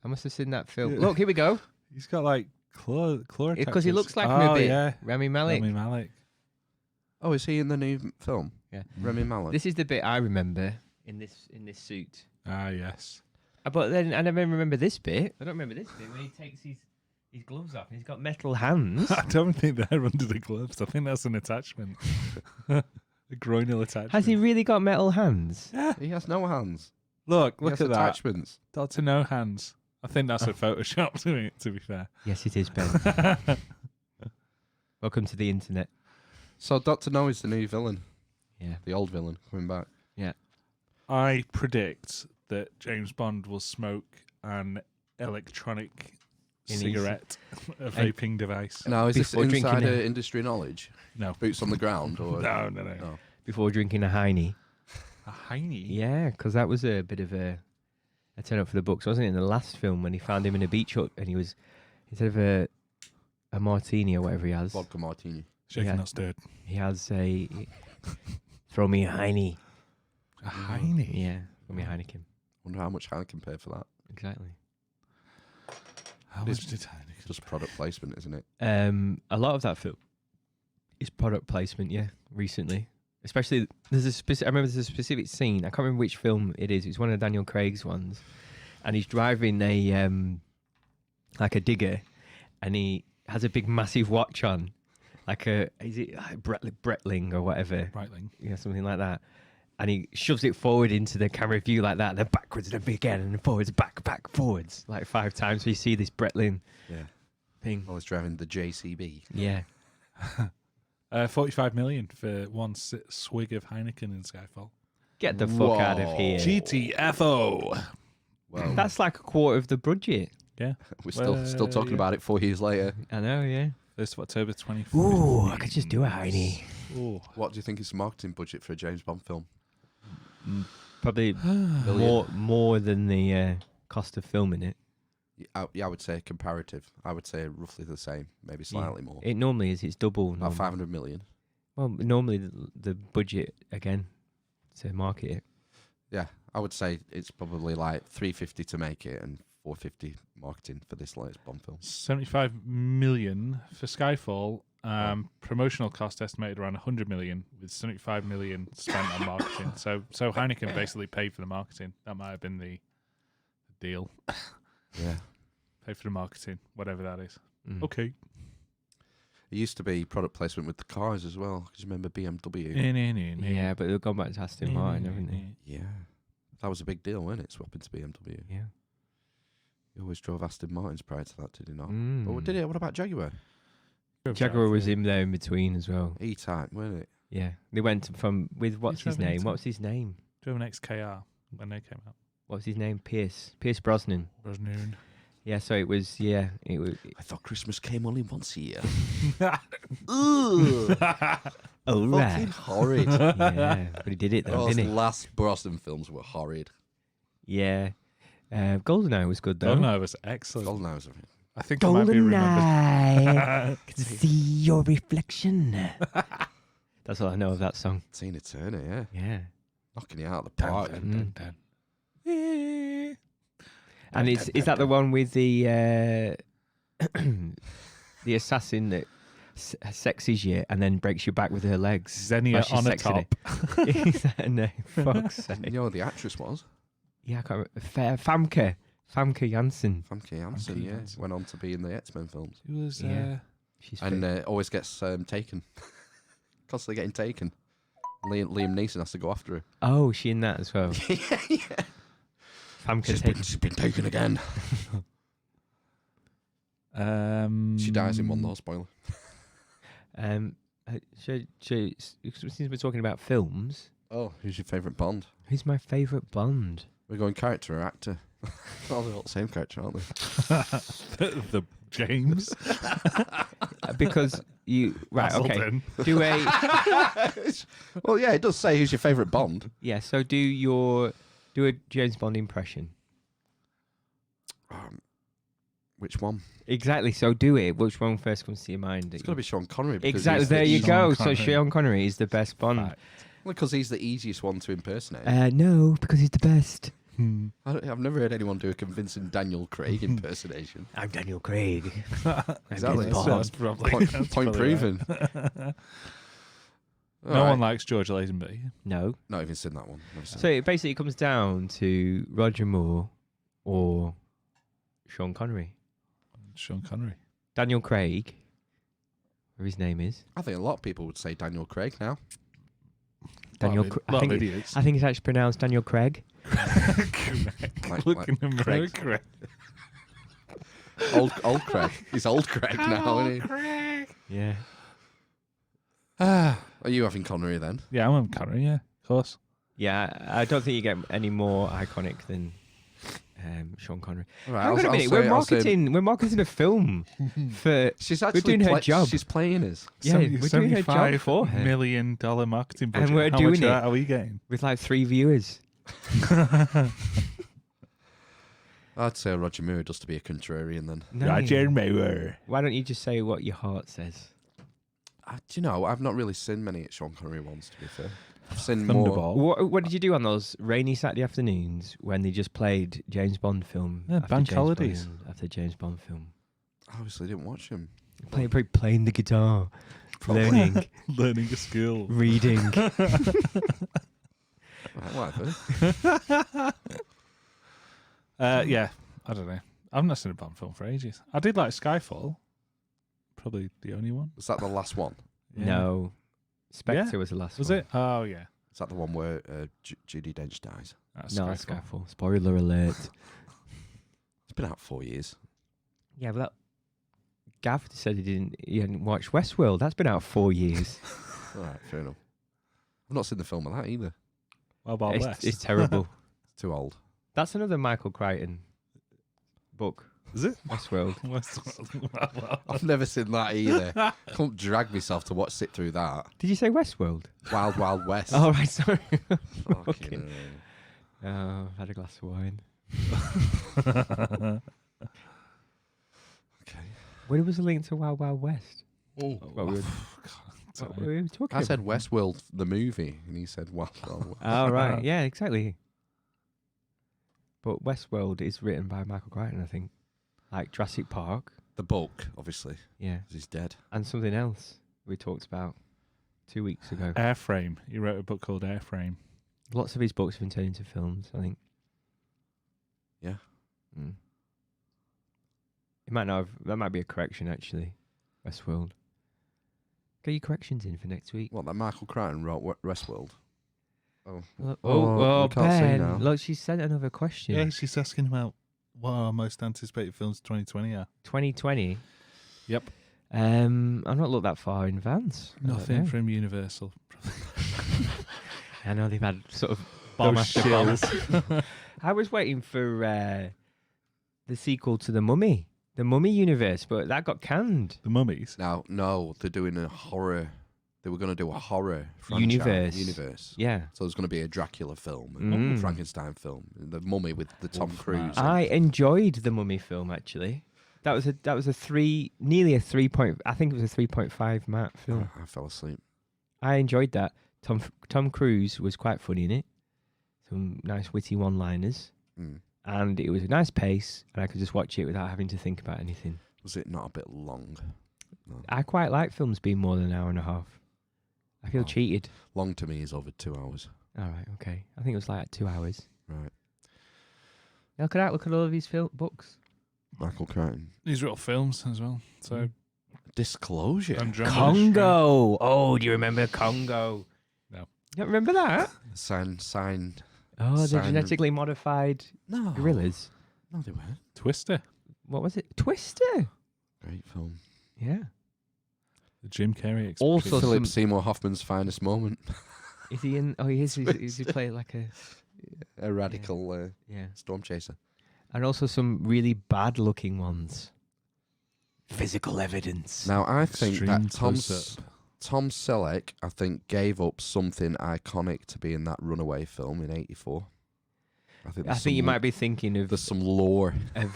I must have seen that film. Yeah. Look, here we go. He's got like claw Because he attachments. looks like him oh, a bit. Yeah. Rami Malek. Rami Malek. Oh, is he in the new film? Yeah. Rami Malek. This is the bit I remember in this suit. Ah, yes. But then I never remember this bit. I don't remember this bit when he takes his gloves off and he's got metal hands. I don't think they're under the gloves. I think that's an attachment. A groinal attachment. Has he really got metal hands? He has no hands. Look He has at that. attachments. Dr. No hands. I think that's a Photoshop to be fair. Yes, it is, Ben. Welcome to the internet. So Dr. No is the new villain. Yeah. The old villain coming back. I predict that James Bond will smoke an electronic In his- cigarette, a vaping device. Now, is this Before drinking insider a- industry knowledge? No. Boots on the ground? Or No. No. Before drinking a Heine. A Heine? Yeah, because that was a bit of a turn up for the books, wasn't it? In the last film when he found him in a beach hut and he was, instead of a martini or whatever he has, Vodka martini. Shaken, Yeah. not stirred. he has a, throw me a Heine. A Heine? Yeah, throw me a Heineken. Wonder how much Heineken paid for that. Exactly. How much did Heineken? Just product placement, isn't it? A lot of that film is product placement, yeah, recently. Especially, I remember there's a specific scene, I can't remember which film it is, it's one of Daniel Craig's ones, and he's driving a, like a digger, and he has a big massive watch on, like is it like Breitling or whatever, Breitling. yeah, something like that, and he shoves it forward into the camera view like that, and then backwards, and then again, and then forwards, back, forwards, like 5 times, so you see this Breitling Yeah. thing. I was driving the JCB. Yeah. 45 million for one swig of Heineken in Skyfall. Get the fuck out of Whoa. here. GTFO. Well, That's like a quarter of the budget. Yeah. we're still talking yeah. about it 4 years later. I know, yeah. 1st of October 25th. Ooh, I could just do a Heine. Ooh. What do you think is the marketing budget for a James Bond film? Probably more than the cost of filming it. Yeah, I would say comparative. I would say roughly the same, maybe slightly more. It normally is. It's double. About normally. 500 million. Well, normally the budget, again, to market it. Yeah, I would say it's probably like 350 to make it and 450 marketing for this latest Bond film. 75 million for Skyfall. Promotional cost estimated around 100 million, with 75 million spent on marketing. So Heineken basically paid for the marketing. That might have been the deal. Yeah. Pay for the marketing, whatever that is. Mm. Okay. It used to be product placement with the cars as well. Because you remember BMW? Yeah, but they've gone back to Aston Martin, haven't they? Yeah. That was a big deal, wasn't it? Swapping to BMW. Yeah. He always drove Aston Martins prior to that, did he not? Mm. Or did he? What about Jaguar? Jaguar was in there in between as well. E-Type, wasn't it? Yeah. They went from, with what's his drove an name? E-Type. What's his name? Drove an XKR when they came out. What's his name? Pierce Brosnan. Was noon. Yeah, so it was, yeah, it was. I thought Christmas came only once a year. Oh, Fucking right. horrid. Yeah, but he did it though, Those didn't he? last Brosnan films were horrid. Yeah. GoldenEye was good though. Goldeneye was excellent. Goldeneye was I think I might be remembered. GoldenEye. Can see your reflection. That's all I know of that song. Tina Turner, yeah. Yeah. Knocking it out of the park. Dun. And is that the one with the the assassin that sexes you and then breaks your back with her legs. Xenia While she's on a sexing top. it. Is that her name? Fuck's sake. You know what the actress was? Yeah, I can't remember. Famke Janssen. Famke Janssen, Famke yeah. Janssen. Went on to be in the X-Men films. She was. Yeah. She's And fit. always gets taken. Constantly getting taken. Liam Neeson has to go after her. Oh, is she in that as well? yeah. Famke She's been taken again. She dies in one though, spoiler. Since we're talking about films, Oh, who's your favourite Bond? who's my favourite Bond? We're going character or actor? Oh, they're all the same character, aren't they? the James. Because you right, okay. Hasselden. Do a Well, yeah, it does say who's your favourite Bond. yeah. So do a James Bond impression. Which one? Exactly. So do it. Which one first comes to your mind? It's got to be Sean Connery. Because Exactly. he's the There you easy- go. Sean So Connery. Sean Connery is the best Bond. Fact. Well, because he's the easiest one to impersonate. No, because he's the best. I've never heard anyone do a convincing Daniel Craig impersonation. I'm Daniel Craig. Exactly. James So Bond. That's probably, Point, that's point probably proven. right. No Alright. one likes George Lazenby. No. Not even seen that one. Never seen So it basically comes down to Roger Moore or Sean Connery. Sean Connery. Daniel Craig, whatever his name is. I think a lot of people would say Daniel Craig now. Daniel. A lot of idiots. I think it's actually pronounced Daniel Craig. Like- Looking at Craig. Craig. Old Craig. He's old Craig now, isn't he? Yeah. Ah, Are you having Connery then? yeah, I'm Connery. Yeah, of course. Yeah, I don't think you get any more iconic than Sean Connery. All right, Hang on a minute, we're marketing a film for. She's we're actually doing her job. She's playing us. Yeah, we're doing her job for her. $75 million marketing budget. And we're How doing much of it. that are we getting? With like 3 viewers. I'd say Roger Moore just to be a contrarian then. No. Moore. Why don't you just say what your heart says? Do you know, I've not really seen many Sean Connery ones, to be fair. I've seen more. Thunderball. What did you do on those rainy Saturday afternoons when they just played James Bond film? Yeah, after bank James holidays. Bond, after James Bond film. I obviously didn't watch him. Playing the guitar, learning, Learning a skill. reading. Right, whatever. Yeah, I don't know. I've not seen a Bond film for ages. I did like Skyfall. Probably the only one. Was that the last one? Yeah. No, Spectre Yeah. was the last Was one. it? Oh, yeah. Is that the one where Judi Dench dies? That's No, Skyfall. Skyfall. Spoiler alert. It's been out 4 years. Yeah, but that Gav said he hadn't watched Westworld. That's been out 4 years. All right, fair enough. I've not seen the film of that either. Wild Wild West. It's terrible. It's too old. That's another Michael Crichton book. Is it? Westworld. Westworld. I've never seen that either. Can't drag myself to sit through that. Did you say Westworld? Wild Wild West. Oh, right, sorry. Fucking Oh, I've had a glass of wine. okay. When was the link to Wild Wild West? Oh, What we were, what we were talking I said about? Westworld, the movie, and he said Wild Wild West. Oh, right. Yeah, exactly. But Westworld is written by Michael Crichton, I think. Like Jurassic Park. The book, obviously, Yeah. 'cause he's dead. And something else we talked about 2 weeks ago. Airframe. He wrote a book called Airframe. Lots of his books have been turned into films, I think. Yeah. Mm. It might not have, that might be a correction, actually. Westworld. Get your corrections in for next week. What, that Michael Crichton wrote Westworld? Oh, Oh, we can't see Ben. now. Look, she sent another question. Yeah, she's asking about what our most anticipated films 2020 are. 2020. Yep. I've not looked that far in advance. I don't Nothing know. from Universal. I know they've had sort of bomb Those after bomb. shills. I was waiting for the sequel to The Mummy, the Mummy universe, but that got canned. The Mummies. Now, no, they're doing a horror. They were going to do a horror franchise. Universe. Yeah. So there's going to be a Dracula film, and Mm. a Frankenstein film, and the Mummy with the Tom Wolfman. Cruise. I enjoyed the Mummy film actually. That was nearly a 3 point. I think it was a 3.5 Matt film. I fell asleep. I enjoyed that. Tom Cruise was quite funny in it. Some nice witty one-liners, Mm. and it was a nice pace, and I could just watch it without having to think about anything. Was it not a bit long? I quite like films being more than an hour and a half. I feel Oh. cheated. Long to me is over 2 hours. All right, okay. I think it was like 2 hours. Right. Now, look at that. Look at all of these books. Michael Crichton. These are all films as well. So Disclosure. Andromeda Congo. Oh, do you remember Congo? No. You don't remember that? Signed. Oh, the Sign- genetically modified No. gorillas. No, they weren't. Twister. What was it? Twister. Great film. Yeah. The Jim Carrey. Also Philip some- Seymour Hoffman's finest moment. Is he in? Oh, he is. Is he play like a? A radical Yeah. storm chaser. And also some really bad-looking ones. Physical evidence. Now, I think Extreme that close-up. Tom Selleck, I think, gave up something iconic to be in that Runaway film in '84. I think, I think you might be thinking of There's some lore.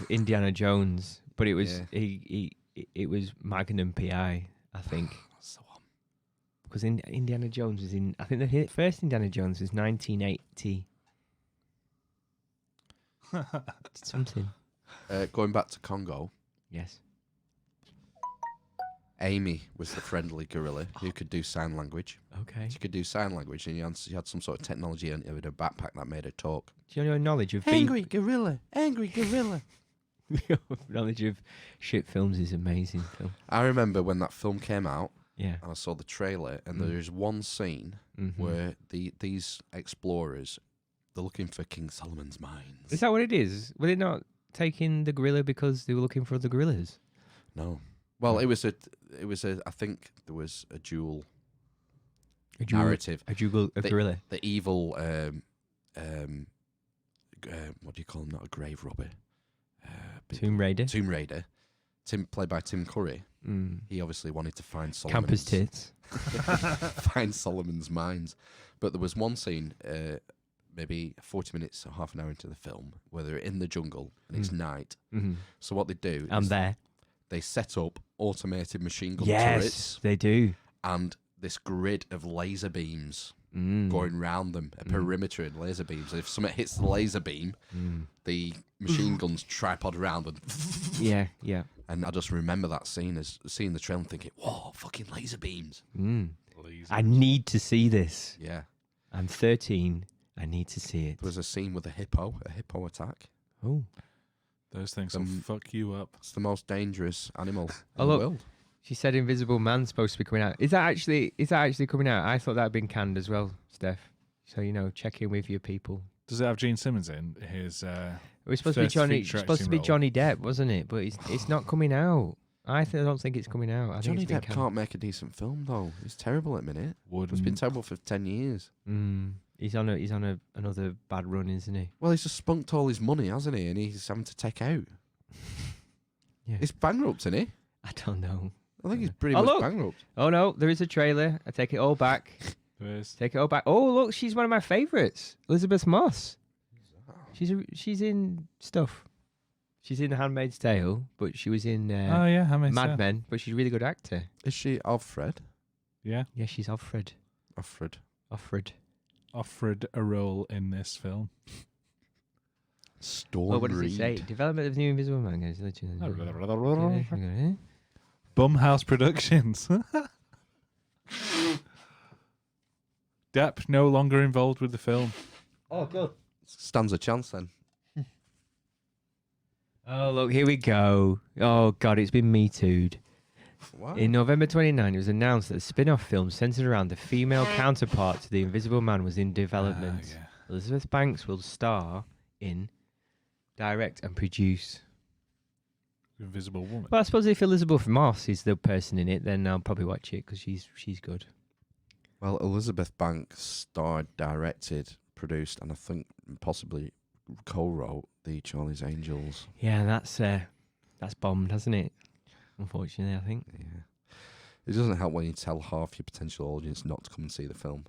Indiana Jones, but it was Yeah. it was Magnum PI, I think. That's the one. Because Indiana Jones was in. I think the first Indiana Jones was 1980 something. Going back to Congo, Yes. Amy was the friendly gorilla who could do sign language. Okay. She could do sign language, and she had some sort of technology in her backpack that made her talk. Do you know knowledge of gorilla, angry gorilla. knowledge of shit films is amazing. Phil. I remember when that film came out, Yeah. and I saw the trailer, and Mm. there's one scene Mhm. where these explorers, they're looking for King Solomon's mines. Is that what it is? Were they not taking the gorilla because they were looking for the gorillas? No. Well, it was a. I think there was a dual A narrative. A The- gorilla. The evil, what do you call him? Not a grave robber. Tomb Raider. Tomb Raider. Played by Tim Curry. Mm. He obviously wanted to find Campus Solomon's tits. find Solomon's mines. But there was one scene, maybe 40 minutes or half an hour into the film, where they're in the jungle and it's night. Mm-hmm. So what they do I'm is there. they set up automated machine gun Yes, turrets they do. and this grid of laser beams Mm. going round them, a perimeter of laser beams. And if something hits the laser beam, the machine guns tripod around and Yeah, yeah. and I just remember that scene as seeing the trailer and thinking, whoa, fucking laser beams. Mm. Please. I need to see this. Yeah. I'm 13. I need to see it. There was a scene with a hippo attack. Oh, Those things will Um, fuck you up. It's the most dangerous animal Oh, in look. the world. she said Invisible Man's supposed to be coming out. Is that actually coming out? I thought that had been canned as well, Steph. So check in with your people. Does it have Gene Simmons in his? It was supposed to be First Johnny. feature Supposed to acting be role. Johnny Depp, wasn't it? But it's not coming out. I don't think it's coming out. I Johnny think it's been Depp canned. can't make a decent film though. He's terrible at the minute. Would It's been terrible for 10 years. He's on another bad run, isn't he? Well, he's just spunked all his money, hasn't he? And he's having to take out. Yeah. He's bankrupt, isn't he? I don't know. I think he's pretty Oh, much look. bankrupt. Oh no, there is a trailer. I take it all back. There is. Take it all back. Oh look, she's one of my favourites. Elizabeth Moss. She's in stuff. She's in The Handmaid's Tale, but she was in Oh yeah, Mad Men. But she's a really good actor. Is she Alfred? Yeah, Yeah, she's Alfred. Alfred. Offered. a role in this film. Storm Well, what does it Reed. say? Development of new Invisible Man. Guys. Bumhouse Productions. Depp no longer involved with the film. Oh, good. Stands a chance then. Oh, look, here we go. Oh, God, it's been Me Too'd. Wow. In November 29, it was announced that a spin-off film centered around the female counterpart to The Invisible Man was in development. Yeah. Elizabeth Banks will star in, direct and produce. Invisible Woman. Well, I suppose if Elizabeth Moss is the person in it, then I'll probably watch it because she's good. Well, Elizabeth Banks starred, directed, produced, and I think possibly co-wrote the Charlie's Angels. Yeah, that's bombed, hasn't it? Unfortunately, I think. Yeah. It doesn't help when you tell half your potential audience not to come and see the film.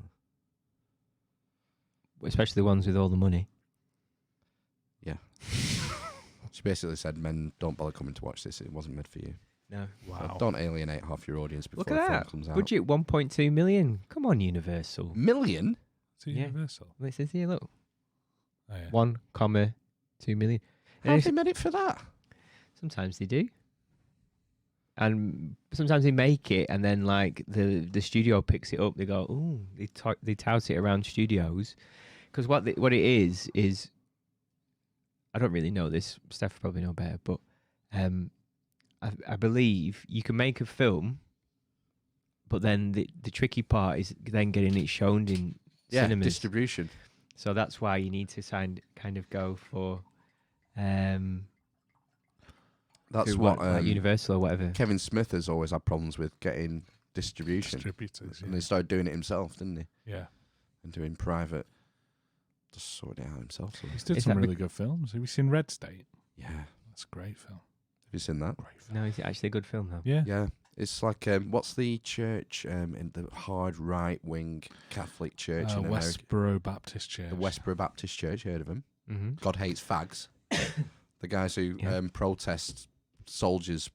Especially the ones with all the money. Yeah. She basically said, men, don't bother coming to watch this. It wasn't made for you. No. Wow. Don't alienate half your audience before Look the at film that. comes out. Budget 1.2 million. Come on, Universal. Million? Is it Yeah. Universal? Well, it says here, look. Oh, yeah. 1.2 million. How And have they made it for that? sometimes they do. And sometimes they make it, and then like the studio picks it up. They go, oh, they tout it around studios, because what it is I don't really know this. Steph probably know better, but I believe you can make a film, but then the tricky part is then getting it shown in cinemas. Distribution. So that's why you need to kind of go for That's through what like Universal or whatever. Kevin Smith has always had problems with getting distribution. Distributors. And Yeah. he started doing it himself, didn't he? Yeah. And doing private. Just sorting it out himself. So. He's did Is some that really good films. Have you seen Red State? Yeah. That's a great film. Have you seen that? Great film. No, is it actually a good film though? Yeah. Yeah. It's like, what's the church in the hard right-wing Catholic church in America? Westboro Baptist Church. The Westboro Baptist Church, heard of him? Mm-hmm. God hates fags. The guys who Yeah. protest soldiers,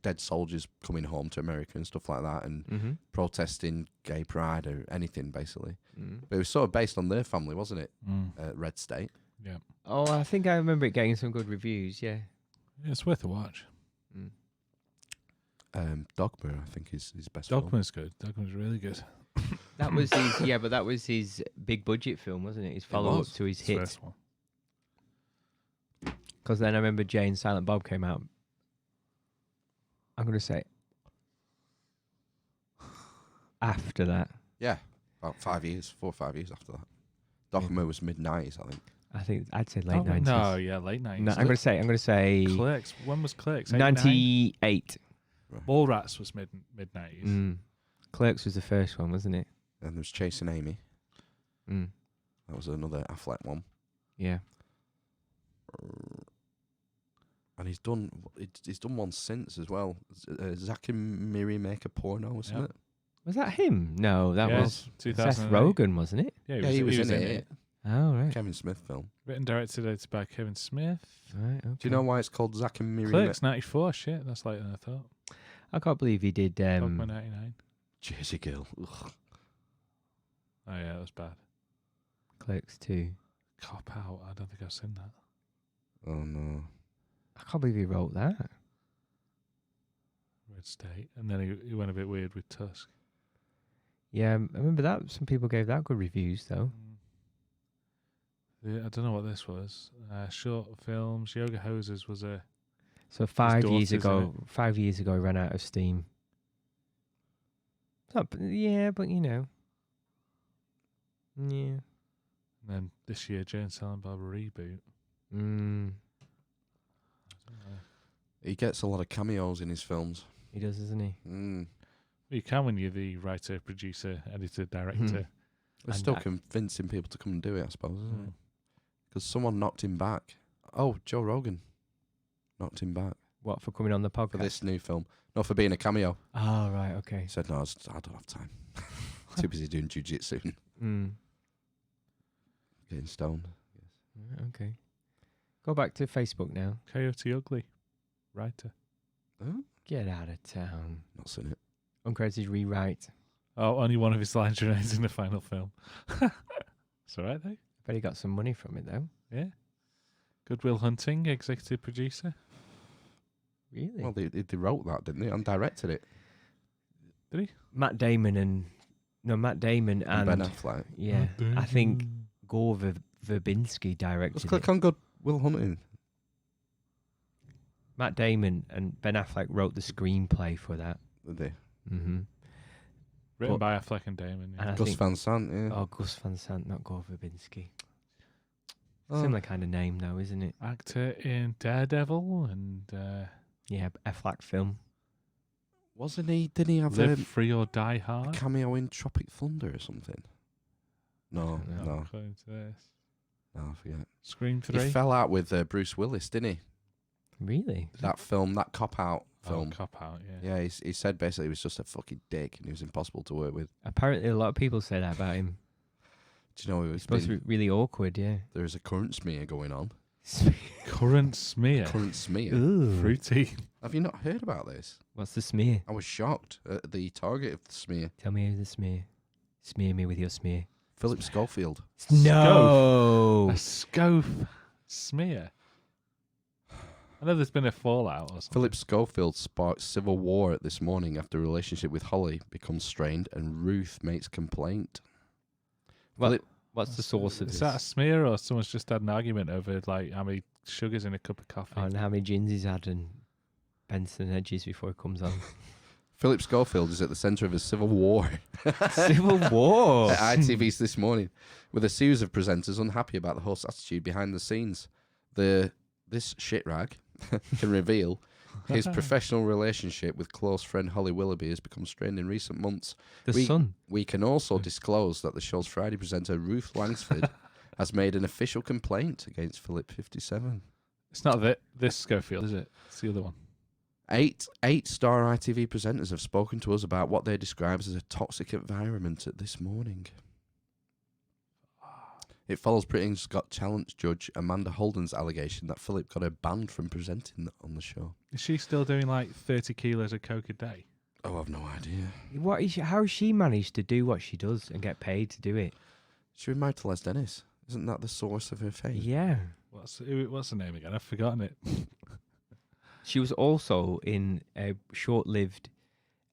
dead soldiers coming home to America and stuff like that, and Mm-hmm. protesting gay pride or anything, basically. Mm. But it was sort of based on their family, wasn't it? Mm. Red State. Yeah. Oh, I think I remember it getting some good reviews. Yeah. Yeah, it's worth a watch. Mm. Dogma, I think, is his best film. Dogma's good. Dogma's really good. That was his. Yeah, but that was his big budget film, wasn't it? His follow up was. to his It's the hit. first one. Because then I remember Jay and Silent Bob came out. I'm gonna say after that. Yeah, about 4 or 5 years after that. Dogma was mid-90s, I think. I think I'd say late Dogma- 90s. No, yeah, late 90s. No, I'm gonna say Clerks. When was Clerks? 89? 98. Mallrats was mid 90s. Mm. Clerks was the first one, wasn't it? And there was Chasing Amy. Mm. That was another Affleck one. Yeah. And he's done one since as well. Zack and Miri Make a Porno, wasn't Yep. it? Was that him? No, that Yeah, was 2008. Seth Rogen, wasn't it? Yeah, Yeah, he was in it. Oh right. Kevin Smith film. Written, directed, edited by Kevin Smith. Right. Okay. Do you know why it's called Zack and Miri? Clerks 94. Shit, that's later than I thought. I can't believe he did. Dogma 99. Jersey Girl. Ugh. Oh, yeah, that was bad. Clerks 2. Cop Out. I don't think I've seen that. Oh no. I can't believe he wrote that. Red State. And then he went a bit weird with Tusk. Yeah, I remember that. Some people gave that good reviews though. Yeah, I don't know what this was. Short films. Yoga Hosers was a... So 5 daughters, years ago, innit? 5 years ago, he ran out of steam. Yeah, but you know. Yeah. And then this year, Jay and Silent Bob reboot. Mm, I don't know. He gets a lot of cameos in his films. he does, doesn't he? Mm. You can when you're the writer, producer, editor, director. They're And still that- convincing people to come and do it, I suppose, isn't Mm. it? Because someone knocked him back. Oh, Joe Rogan knocked him back What, for coming on the for podcast? this new film. Not for being a cameo. Oh, right, okay. He said, no, I don't have time. Too busy doing jiu-jitsu and Mm. getting stoned. Right, okay. Go back to Facebook now. Coyote Ugly, writer. Oh, Get out of town. not seen it. Uncredited rewrite. Oh, only one of his lines remains in the final film. It's all right, though. Bet he got some money from it, though. Yeah. Goodwill Hunting, executive producer. Really? Well, they wrote that, didn't they? And directed it. Matt Damon and And Ben Affleck. yeah, I think Gore Verbinski directed Let's it. click on Goodwill Hunting. Matt Damon and Ben Affleck wrote the screenplay for that. Did they? Mm-hmm. Written But- by Affleck and Damon. And Yeah. I Gus think, Van Sant, yeah. oh, Gus Van Sant, not Gore Verbinski. Oh. Similar kind of name, though, isn't it? Actor in Daredevil and Yeah, Affleck film. Wasn't he? Didn't he have Live a Free or Die Hard. cameo in Tropic Thunder or something? No, No. no, According to this. no, I forget. Scream He 3. fell out with Bruce Willis, didn't he? Really? That film, that cop-out Oh, film. Cop Out, yeah. Yeah, he said basically he was just a fucking dick and he was impossible to work with. Apparently, a lot of people say that about him. Do you know it was Supposed to be really awkward, yeah. there's a current smear going on? Current Smear. Current smear. Ooh. Fruity. Have you not heard about this? What's the smear? I was shocked at the target of the smear. Tell me the smear. Smear me with your smear. Philip Schofield. No. A Scove Smear. I know there's been a fallout or something. Philip Schofield sparks civil war this morning after a relationship with Holly becomes strained and Ruth makes complaint. What's the source of Is this? that a smear or someone's just had an argument over like how many sugars in a cup of coffee? And how many gins he's had and Benson Hedges before he comes on. Philip Schofield is at the centre of a civil war Civil War. at ITV's this morning, with a series of presenters unhappy about the host's attitude behind the scenes. This shit rag can reveal his professional relationship with close friend Holly Willoughby has become strained in recent months. The Sun. We can also disclose that the show's Friday presenter Ruth Langsford has made an official complaint against Philip 57. It's not this Schofield, is it? It's the other one. Eight-star ITV presenters have spoken to us about what they describe as a toxic environment at this morning. It follows Britain's Got Talent judge Amanda Holden's allegation that Philip got her banned from presenting on the show. Is she still doing like 30 kilos of coke a day? Oh, I've no idea. How has she managed to do what she does and get paid to do it? She was married to Les Dennis. Isn't that the source of her fame? Yeah. What's the name again? I've forgotten it. She was also in a short-lived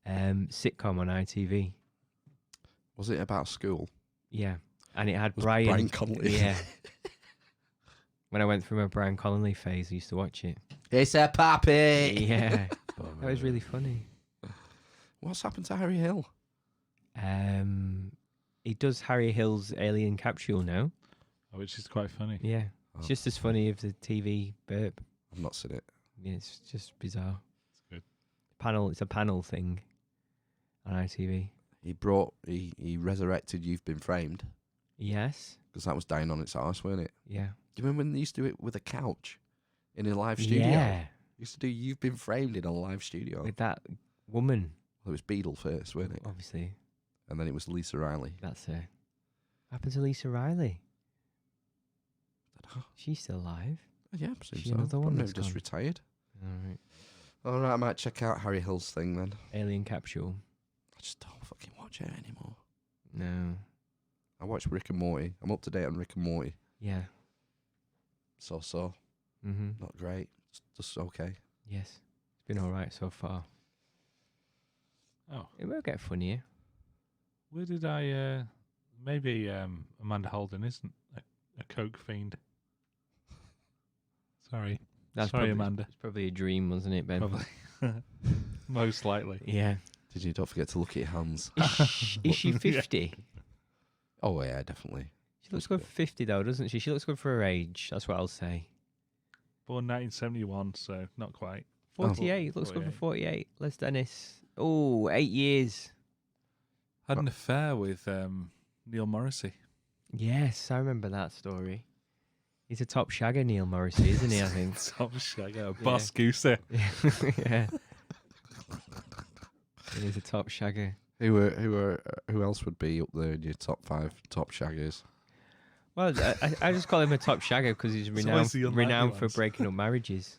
sitcom on ITV. Was it about school? Yeah. And it had Was Brian Connolly? Yeah. When I went through my Brian Connolly phase, I used to watch it. It's a puppy! Yeah. That was really funny. What's happened to Harry Hill? He does Harry Hill's Alien Capsule now. Which is quite funny. Yeah. It's just as funny as the TV burp. I've not seen it. Yeah, it's just bizarre. It's good. It's a panel thing on ITV. He resurrected You've Been Framed, Yes. because that was dying on its arse, weren't it? Yeah. Do you remember when they used to do it with a couch in a live studio? Yeah. Used to do You've Been Framed in a live studio. With that woman, Well, it was Beadle first, weren't it? obviously. And then it was Lisa Riley. That's her. What happened to Lisa Riley? Dunno. She's still alive. Yeah, I presume She so. another one Maybe that's just gone. retired. All right. All right, I might check out Harry Hill's thing then. Alien Capsule. I just don't fucking watch it anymore. No. I watch Rick and Morty. I'm up to date on Rick and Morty. Yeah. So. Mm-hmm. Not great. Just okay. Yes. It's been all right so far. Oh, It will get funnier. where did I? Maybe Amanda Holden isn't a coke fiend. Sorry, That's sorry, probably, Amanda. It's probably a dream, wasn't it, Ben? Probably, most likely. Yeah. Did you? Don't forget to look at your hands. Is she 50? Oh, yeah, definitely. She looks good for 50, though, doesn't she? She looks good for her age. That's what I'll say. Born 1971, so not quite. 48. Looks good for 48. Les Dennis. Oh, 8 years. Had an affair with Neil Morrissey. Yes, I remember that story. He's a top shagger, Neil Morrissey, isn't he, I think? Top shagger, boss goosey. Yeah. He's a top shagger. Who else would be up there in your top 5 top shaggers? Well, I just call him a top shagger because he's always the unlikely renowned for ones. breaking up marriages.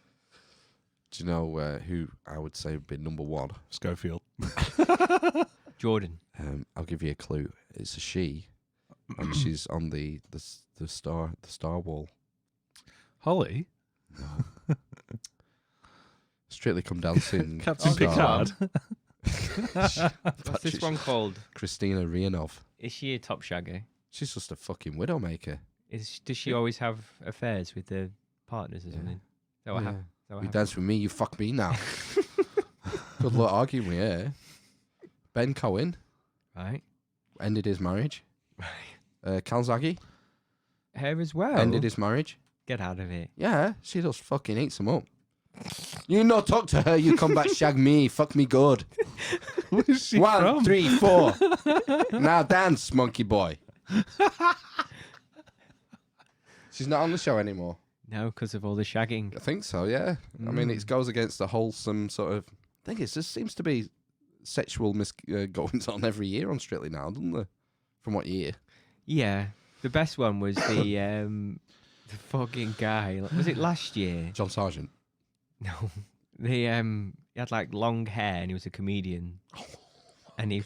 Do you know who I would say would be number 1? Schofield. Jordan. I'll give you a clue. It's a she, and she's on the star wall. Holly. No. Strictly Come Dancing. Captain star. Picard. What's this one called? Christina Rianov. Is she a top shagger? She's just a fucking widowmaker. Does she always have affairs with the partners or Yeah. something? Is that what Yeah. happened? You dance with me, you fuck me now. Good luck arguing with her. Ben Cohen Right. ended his marriage. Right. Calzaghe Her as well. ended his marriage. Get out of it. Yeah, she just fucking eats them up. You not talk to her, you come back shag me, fuck me good. Where's she 1, from? 3, 4. Now dance, monkey boy. She's not on the show anymore. No, because of all the shagging. I think so, yeah. I mean, it goes against the wholesome sort of thing. It just seems to be sexual goings on every year on Strictly now, doesn't there? From what year? Yeah. The best one was the fucking guy. Was it last year? John Sargent. No. He had like long hair and he was a comedian. And he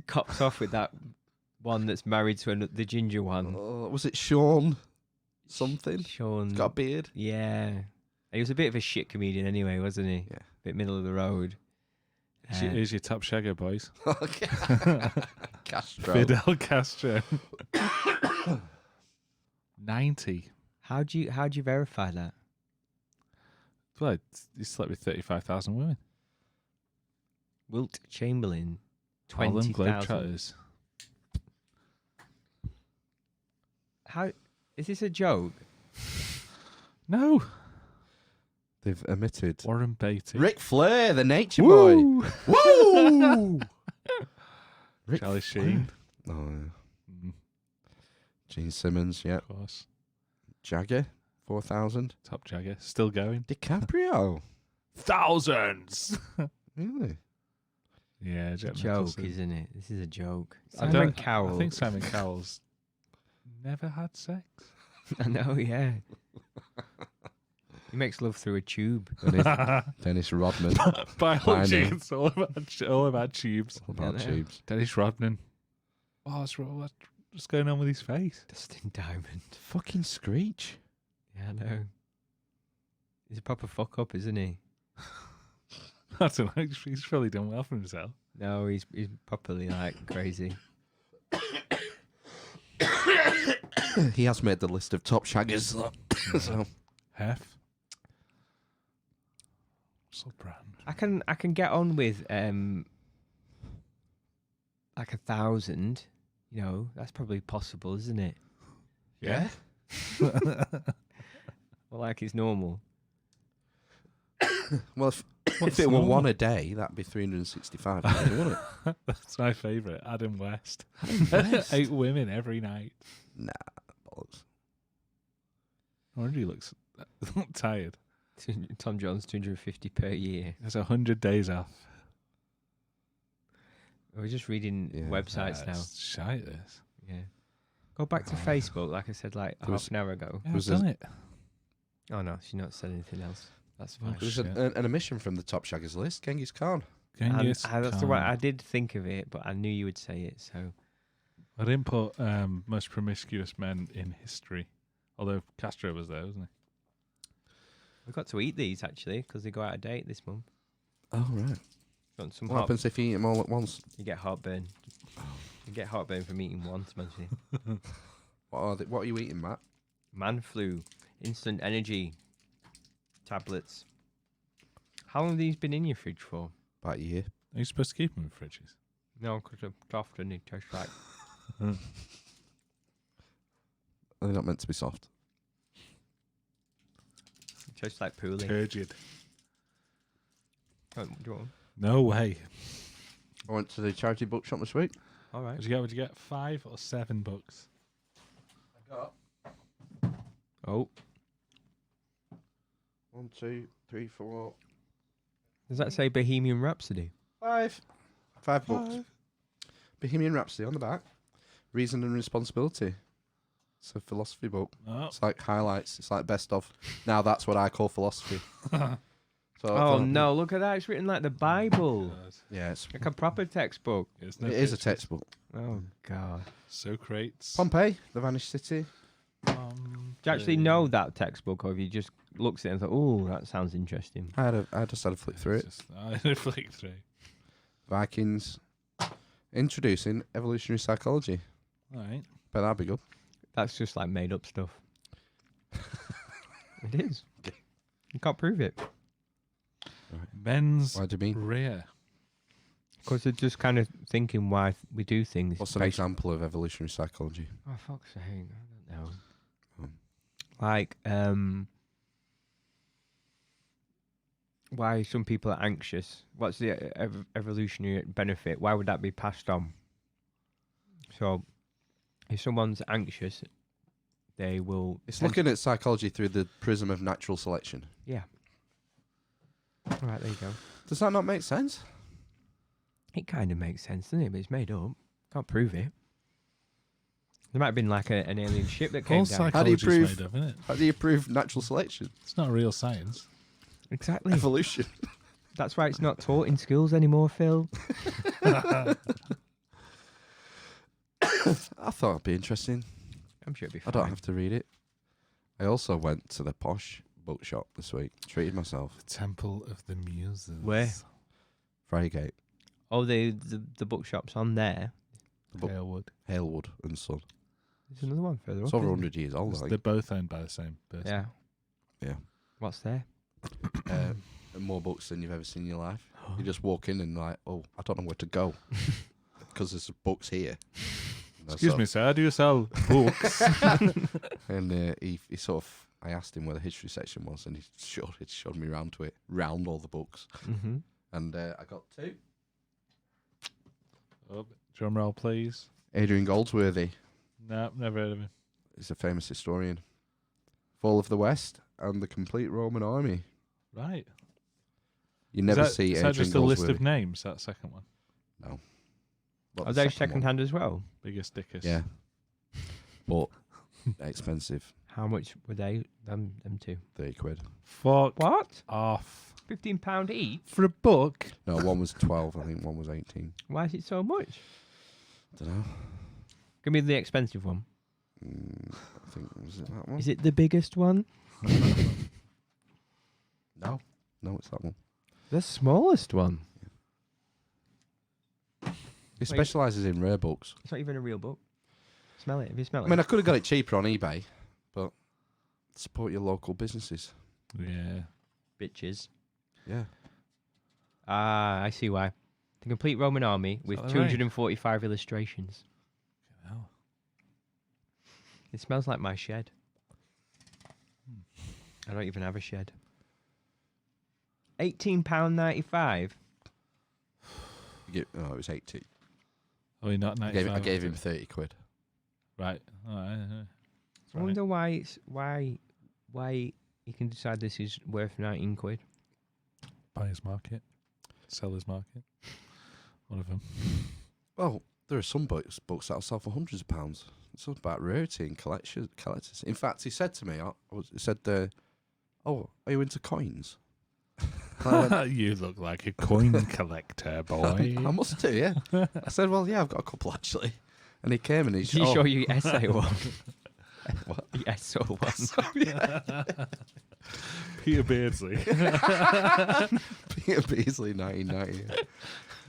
cops off with that one that's married to the ginger one. Was it Sean? something. Sean. Got a beard. Yeah. He was a bit of a shit comedian anyway, wasn't he? Yeah. Bit middle of the road. Here's your top shagger, boys. Okay. Castro. Fidel Castro. 90. How do you verify that? Well, he slept with 35,000 women. Wilt Chamberlain, All them 20,000. Globetrotters. How is this a joke? No. They've omitted Warren Beatty. Ric Flair, the Nature Boy. Woo! Ric Charlie Flair. Sheen. Oh, yeah. Mm, Gene Simmons, yeah. of course. Jagger, 4,000. Top Jagger. Still going. DiCaprio. Thousands. Really? Yeah, It's a Jack joke, Nicholson. isn't it? This is a joke. I Simon Cowell. I think Simon Cowell's never had sex. I know, yeah. He makes love through a tube. Dennis Rodman. Biology. Finding. It's all about tubes. What about Yeah. tubes? Dennis Rodman. What's going on with his face? Dustin Diamond. Fucking Screech. Yeah, I know. He's a proper fuck up, isn't he? I don't know. He's probably done well for himself. No, he's properly like crazy. He has made the list of top shaggers. So Hef. Russell Brand. I can get on with like 1,000. You know, that's probably possible, isn't it? Yeah. Well, like it's normal. well, if What's it were normal? one a day, that'd be 365, wouldn't it? That's my favourite. Adam West. West? 8 women every night. Nah, bollocks. I wonder he looks tired. Tom Jones 250 per year. He has 100 days off. We're just reading Yeah. websites now. It's shite, this. Yeah. Go back to Facebook, like I said, like There was- half an hour ago. Yeah, I've Was done it. Oh no, she's not said anything else. That's fine. Oh, There's shit. an omission from the top shaggers list. Genghis Khan. Genghis That's the one Khan. I did think of it, but I knew you would say it. So I didn't put most promiscuous men in history. Although Castro was there, wasn't we got to eat these actually because they go out of date this month. Oh, right. Got some What hot. happens if you eat them all at once? You get heartburn. You get heartburn from eating one, mostly. What are you eating, Matt? Man flu, instant energy tablets. How long have these been in your fridge for? About a year. he? Are you supposed to keep them in fridges? No, because they're soft and they taste like. They're not meant to be soft. It tastes like pooling. Turgid. Oh, do you want one? No way. I went to the charity bookshop this week. All right. Would you get 5 or 7 books? I got Oh, 1, 2, 3, 4, does that say Bohemian Rhapsody? 5. 5 books. Bohemian Rhapsody on the back. Reason and Responsibility. It's a philosophy book. Oh. It's like highlights. It's like best of. Now that's what I call philosophy. So I Oh thought- no! Look at that. It's written like the Bible, Yeah, it's, like a proper textbook. It's no it is a pictures. textbook. Oh god! Socrates. Pompeii, the vanished city. Do you actually know that textbook, or have you just looked at it and thought, "Oh, that sounds interesting"? I just had a flick through it. I had a flick through. Vikings. Introducing evolutionary psychology. All right. Bet that'd be good. That's just like made up stuff. It is. You can't prove it Men's What do you mean? rear. because they're just kind of thinking why we do things. What's an based- example of evolutionary psychology? Oh fuck's sake! I don't know. Hmm. Like why some people are anxious. What's the evolutionary benefit? Why would that be passed on? So, if someone's anxious, they will. It's looking at psychology through the prism of natural selection. Yeah. All right, there you go. Does that not make sense? It kind of makes sense, doesn't it? But it's made up. Can't prove it. There might have been like an alien ship that came All down. How do you psychology's prove- made up, isn't it? How do you prove natural selection? It's not real science. Exactly. Evolution. That's why it's not taught in schools anymore, Phil. I thought it'd be interesting. I'm sure it'd be I fine. don't have to read it. I also went to the posh bookshop this week. Treated myself. The Temple of the Muses. Where? Friargate, Oh, the bookshop's on there. book- Halewood. Halewood and Son. There's another one further It's up. over isn't 100 years old, I They're think. both owned by the same person. there? Yeah. Yeah. What's there? And more books than you've ever seen in your life. You just walk in and like, oh, I don't know where to go because there's books here. Excuse me, sir. Do you sell books? And he sort of, I asked him where the history section was, and he showed me round to it, round all the books, Mm-hmm. and I got 2. Oh, drum roll, please. Adrian Goldsworthy No, never heard of him. is a famous historian. Fall of the West and the Complete Roman Army. Right. You never is that, see is Adrian that just a list Goldsworthy. of names, that second one? What, Are the those second second one? hand as well? Biggest dickers. Yeah, but expensive. How much were they? Them 2. 30 quid. Fuck What? off. £15 each? For a book? No, one was 12. I think one was 18. Why is it so much? Don't know. Give me the expensive one. I think was it that one? Is it the biggest one? No, it's that one. The smallest one. He specialises in rare books. It's not even a real book. Smell it. Have you smelled I it? mean, I could have got it cheaper on eBay, but support your local businesses. Yeah. Bitches. Yeah. Ah, I see why. The Complete Roman Army with that right? 245 illustrations. Hell. It smells like my shed. I don't even have a shed. £18.95. It was 80. Oh, you're not I 95. gave him 30 quid. Right. All right. I wonder why it's why you can decide this is worth 19 quid. Buyer's market. Seller's market. One of them. Well, there are some books that'll sell for hundreds of pounds. It's all about rarity and collectors. In fact, he said to me, he said, "Oh, are you into coins?" I went, You look like a coin collector, boy. I must do, yeah. I said, "Well, yeah, I've got a couple actually." And he came and he Did he show you essay one? What? The SO one. Peter Beardsley. Peter Beardsley, 1990.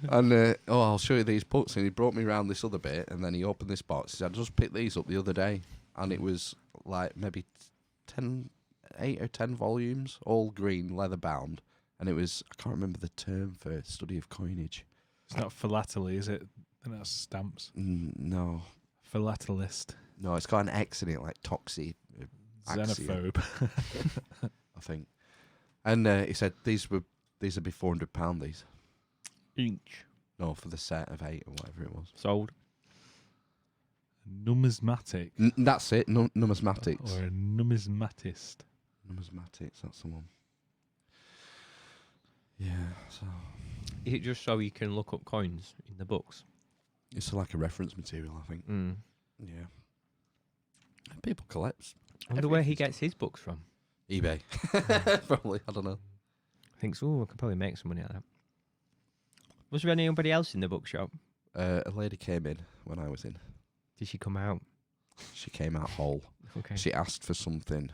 And I'll show you these books. And he brought me around this other bit, and then he opened this box. He said, "I just picked these up the other day," and it was like maybe 8 or 10 volumes, all green, leather bound, and it was, I can't remember the term for study of coinage. It's not philately, is it? I think that's stamps. No, Philatelist. no, it's got an X in it, like Toxie. Xenophobe. I think. And he said these would be £400. These, Each. no, for the set of 8 or whatever it was. Sold. Numismatic. That's it. Numismatics. Or a numismatist. Numismatics. That's the one. Yeah. So Is it just so you can look up coins in the books? it's like a reference material, I think. Mm. Yeah. And people collect. I wonder where he gets his books from. eBay. Probably. I don't know. I think so. I could probably make some money out of that. Was there anybody else in the bookshop? A lady came in when I was in. Did she come out? She came out whole. Okay. She asked for something.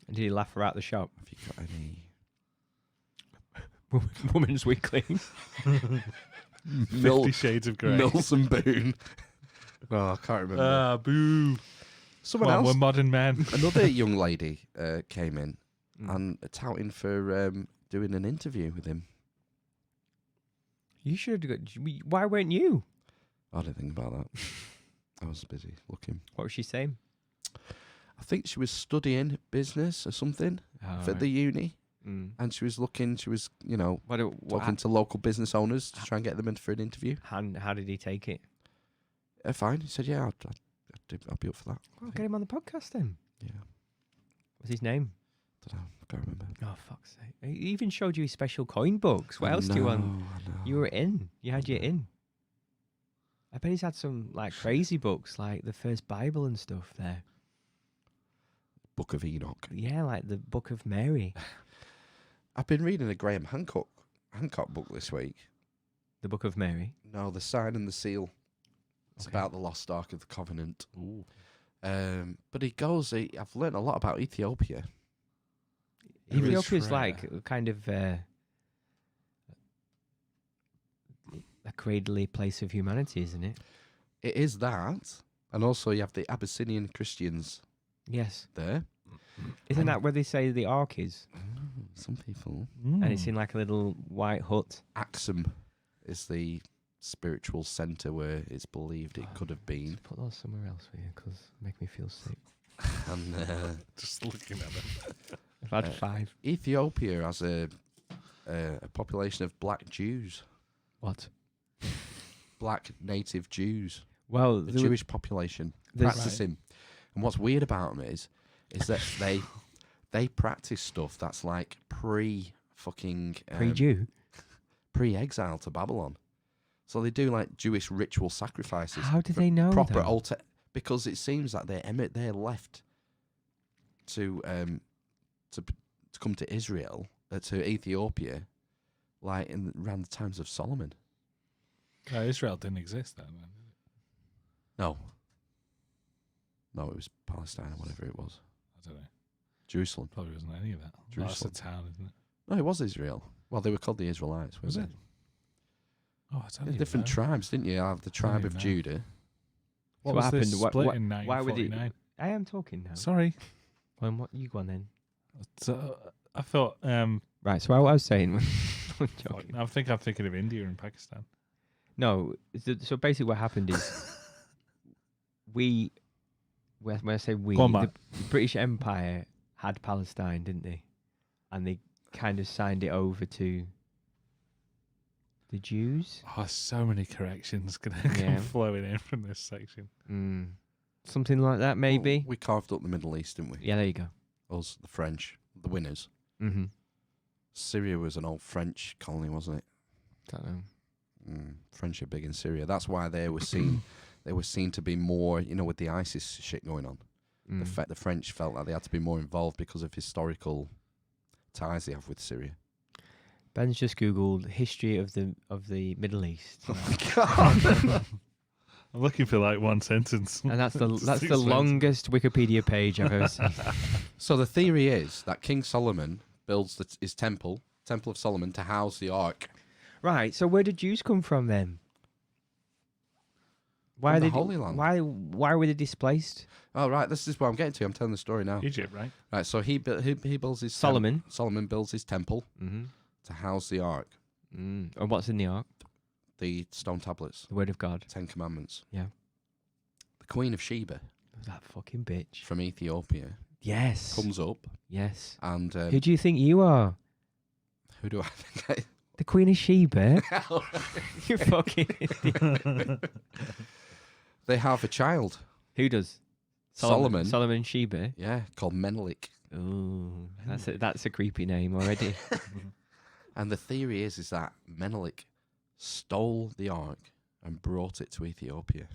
And did he laugh her out the shop? Have you got any? Woman's Weekly. 50 Shades of Grey. Milson Boone. No, I can't remember. Ah, boo. Someone Come on, else. we're modern men. Another young lady came in Mm. and touting for doing an interview with him. You should have got. Why weren't you? I didn't think about that. I was busy looking. What was she saying? I think she was studying business or something for the uni, and she was looking. She was, talking to local business owners to try and get them in for an interview. How did he take it? Fine. He said, "Yeah, I'll be up for that." Well, get him on the podcast then. Yeah. What's his name? Don't know. I can't remember. Oh, fuck's sake. He even showed you his special coin books. What else do you want? I know. You were in. You had your in. I bet he's had some like crazy books, like the first Bible and stuff there. Book of Enoch. Yeah, like the Book of Mary. I've been reading a Graham Hancock book this week. The Book of Mary. No, The Sign and the Seal. It's Okay. about the lost Ark of the Covenant. Ooh. But he goes. I've learned a lot about Ethiopia. Ethiopia's Eritrea. like a kind of a cradly place of humanity, isn't it? It is that, and also you have the Abyssinian Christians Yes. there. Isn't that where they say the Ark is? Some people. And it's in like a little white hut. Axum is the spiritual center where it's believed it could have been. Put those somewhere else for you, because make me feel sick. And Just looking at them. I've had 5. Ethiopia has a population of black Jews, What? black native Jews, Well, the Jewish population there's- practicing. And what's weird about them is that they practice stuff that's like pre-fucking pre-Jew. pre-exile to Babylon. So they do like Jewish ritual sacrifices. How do they know Proper that? altar, because it seems that they're left to come to Israel, to Ethiopia, like around the times of Solomon. Israel didn't exist then. No, it was Palestine or whatever it was. I don't know. Jerusalem. Probably wasn't any of that. Well, that's a Jerusalem. town, isn't it? No, it was Israel. Well, they were called the Israelites. Was weren't it? they? Oh, I don't even Different know. tribes, didn't you? You have the tribe even of know. Judah. What So was what this happened? What- split what- in why would it- 1949? I am talking now. Sorry. Well, what you go on then? So, I thought. Right. So what I was saying. I'm joking. I think I'm thinking of India and Pakistan. No. So basically, what happened is when I say we, Go on, the Matt. British Empire had Palestine, didn't they? And they kind of signed it over to the Jews. Oh, so many corrections going to Yeah. come flowing in from this section. Something like that, maybe. Well, we carved up the Middle East, didn't we? Yeah, there you go. Us, the French, the winners. Mm-hmm. Syria was an old French colony, wasn't it? Don't know. French are big in Syria. That's why they were seen. They were seen to be more, with the ISIS shit going on. The French felt like they had to be more involved because of historical ties they have with Syria. Ben's just googled history of the Middle East, I'm looking for like one sentence. and that's the Six that's the sentences. longest Wikipedia page I've ever seen. So the theory is that King Solomon builds his Temple of Solomon, to house the Ark. Right. So where did Jews come from then? Why From are the they Holy Land. Why were they displaced? Oh, right. This is what I'm getting to. I'm telling the story now. Egypt, right? Right. So he builds his Solomon. Solomon builds his temple Mm-hmm. to house the Ark, And what's in the Ark? the stone tablets, The Word of God. 10 Commandments. Yeah. The Queen of Sheba That fucking bitch. from Ethiopia Yes. comes up, Yes. and Who do you think you are? who do I think? The Queen of Sheba? You fucking idiot. They have a child. Who does? Solomon. Solomon Sheba. Yeah, called Menelik. Ooh, that's a creepy name already. And the theory is that Menelik stole the Ark and brought it to Ethiopia.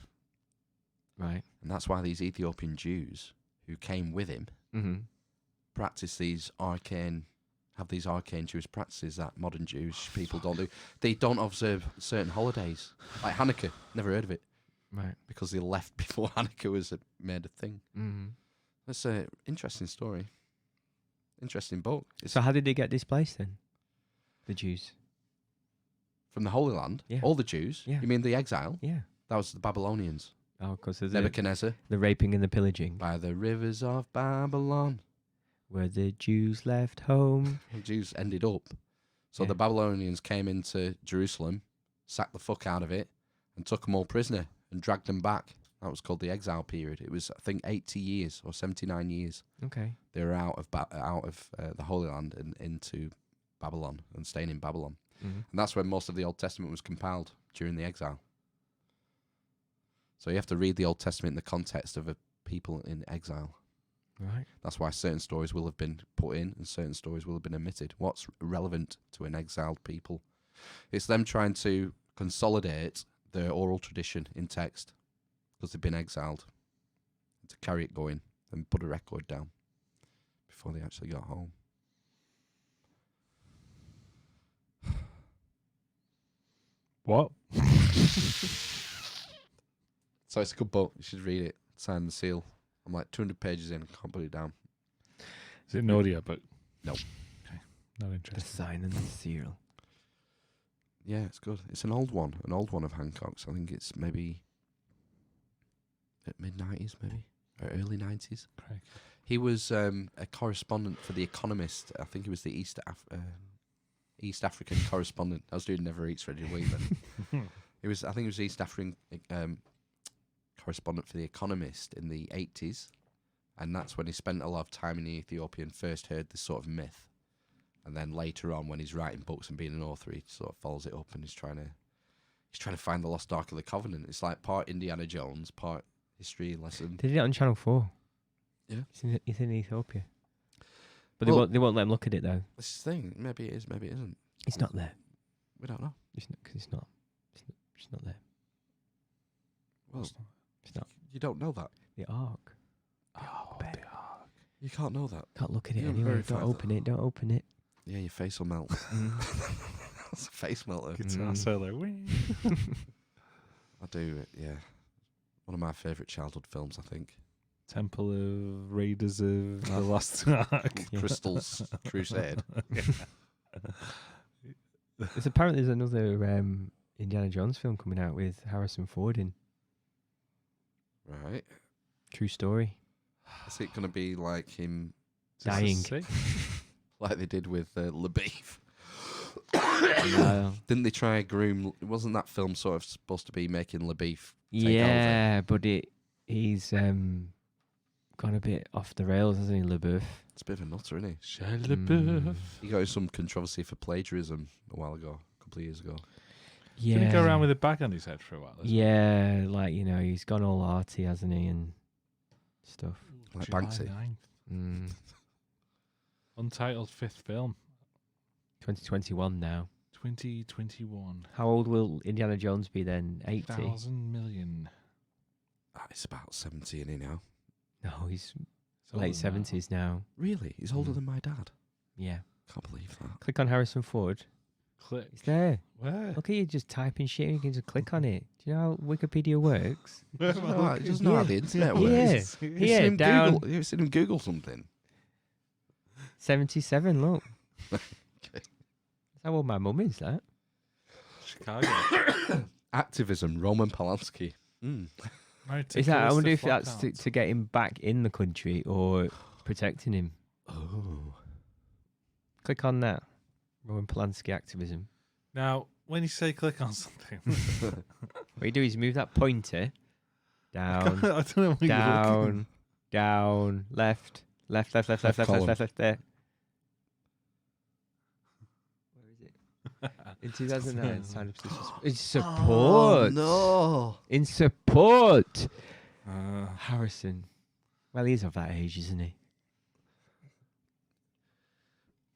Right. And that's why these Ethiopian Jews who came with him Mm-hmm. practice these arcane Jewish practices that modern Jewish people don't do. They don't observe certain holidays, like Hanukkah. Never heard of it, Right. because they left before Hanukkah was made a thing. Mm-hmm. That's an interesting story. Interesting book. It's So how did they get displaced then? The Jews. from the Holy Land. Yeah. All the Jews. Yeah. You mean the exile? Yeah. That was the Babylonians. Oh, because of Nebuchadnezzar. the raping and the pillaging. By the rivers of Babylon. Where the Jews left home. The Jews ended up. So Yeah. the Babylonians came into Jerusalem, sacked the fuck out of it, and took them all prisoner and dragged them back. That was called the exile period. It was, I think, 80 years or 79 years. Okay. They were out of the Holy Land and into Babylon and staying in Babylon. Mm-hmm. And that's when most of the Old Testament was compiled, during the exile. So you have to read the Old Testament in the context of a people in exile. Right. That's why certain stories will have been put in and certain stories will have been omitted. What's relevant to an exiled people? It's them trying to consolidate their oral tradition in text because they've been exiled, to carry it going and put a record down before they actually got home. What? So it's a good book. You should read it. Sign the seal I'm like 200 pages in. Can't put it down. Is it an audio book? No. Okay. Not The interested. sign and the seal. Yeah, it's good. It's an old one of Hancock's. I think it's maybe at mid-90s, maybe or early 90s. Craig. He was a correspondent for The Economist. I think he was the East African correspondent. I was doing Never Eats Ready to Weep then. I think he was East African correspondent for The Economist in the 80s. And that's when he spent a lot of time in Ethiopia and first heard this sort of myth. And then later on, when he's writing books and being an author, he sort of follows it up and he's trying to find the lost Ark of the Covenant. It's like part Indiana Jones, part history lesson. They did it on Channel 4. Yeah. It's in Ethiopia. But Well- they won't let him look at it, though. This is the thing. Maybe it is, maybe it isn't. It's not there. We don't know. It's not, 'cause it's not there. Well, It's not. you don't know that. The Ark. Oh, bet. they are. You can't know that. Can't look at it You haven't anyway. verified Don't open it. Don't open it. Yeah, your face will melt. That's a face melter. Guitar solo. Whee. I do, yeah. One of my favourite childhood films, I think. Temple of Raiders of the Lost Ark. Yeah. Crystal's Crusade. There's another Indiana Jones film coming out with Harrison Ford in. Right. True story. Is it going to be like him, Dying. like they did with LaBeef? No. Didn't they try groom? Wasn't that film sort of supposed to be making LaBeef take over? Yeah, but he's gone a bit off the rails, hasn't he, LeBeouf? It's a bit of a nutter, isn't he? Shia LaBeouf. He got in some controversy for plagiarism a while ago, a couple of years ago. Yeah. Didn't he go around with a bag on his head for a while? as well? Yeah, like, he's gone all arty, hasn't he, and stuff. Like July Banksy. 9th. Mm. Untitled fifth film. 2021 now. 2021. How old will Indiana Jones be then? 80? 1,000 million. It's about 70, isn't he now? No, he's It's older late than that. 70s now. Really? He's older than my dad. Yeah. Can't believe that. Click on Harrison Ford. Click. It's there. Where? Look at you just typing shit and you can just click on it. Do you know how Wikipedia works? He doesn't know how the internet Yeah. works. Yeah. You've Here, seen him down. Google, you've seen him Google something. 77, look. Okay. That's how old my mum is, that. Chicago. Activism, Roman Polanski. Married to Is that? I Calista wonder if that's Flockhart. to get him back in the country or protecting him. Oh. Click on that. Roman Polanski activism. Now, when you say click on something, What you do is move that pointer I down, don't know what you're looking. down, left, left, left, left, left, left, column. left, left, there. Where is it? In 2009, sign up in support. no. In support. Uh, Harrison. Well, he's of that age, isn't he?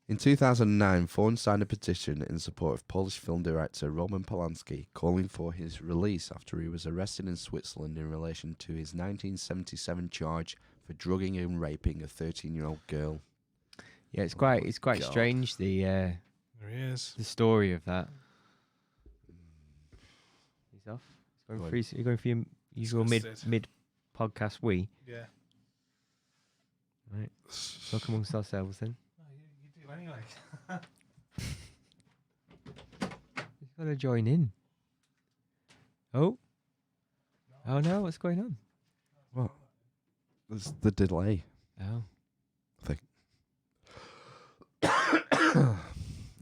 In 2009, Fawn signed a petition in support of Polish film director Roman Polanski, calling for his release after he was arrested in Switzerland in relation to his 1977 charge for drugging and raping a 13-year-old girl. Yeah, it's Oh quite my God. strange there he is. the story of that. He's off. He's Go going on. for you're going for your usual Disgusted. mid podcast wee. Yeah. Right. Talk amongst ourselves then. You do anyway. He's got to join in. Oh. Oh no, what's going on? What? There's the delay. Oh.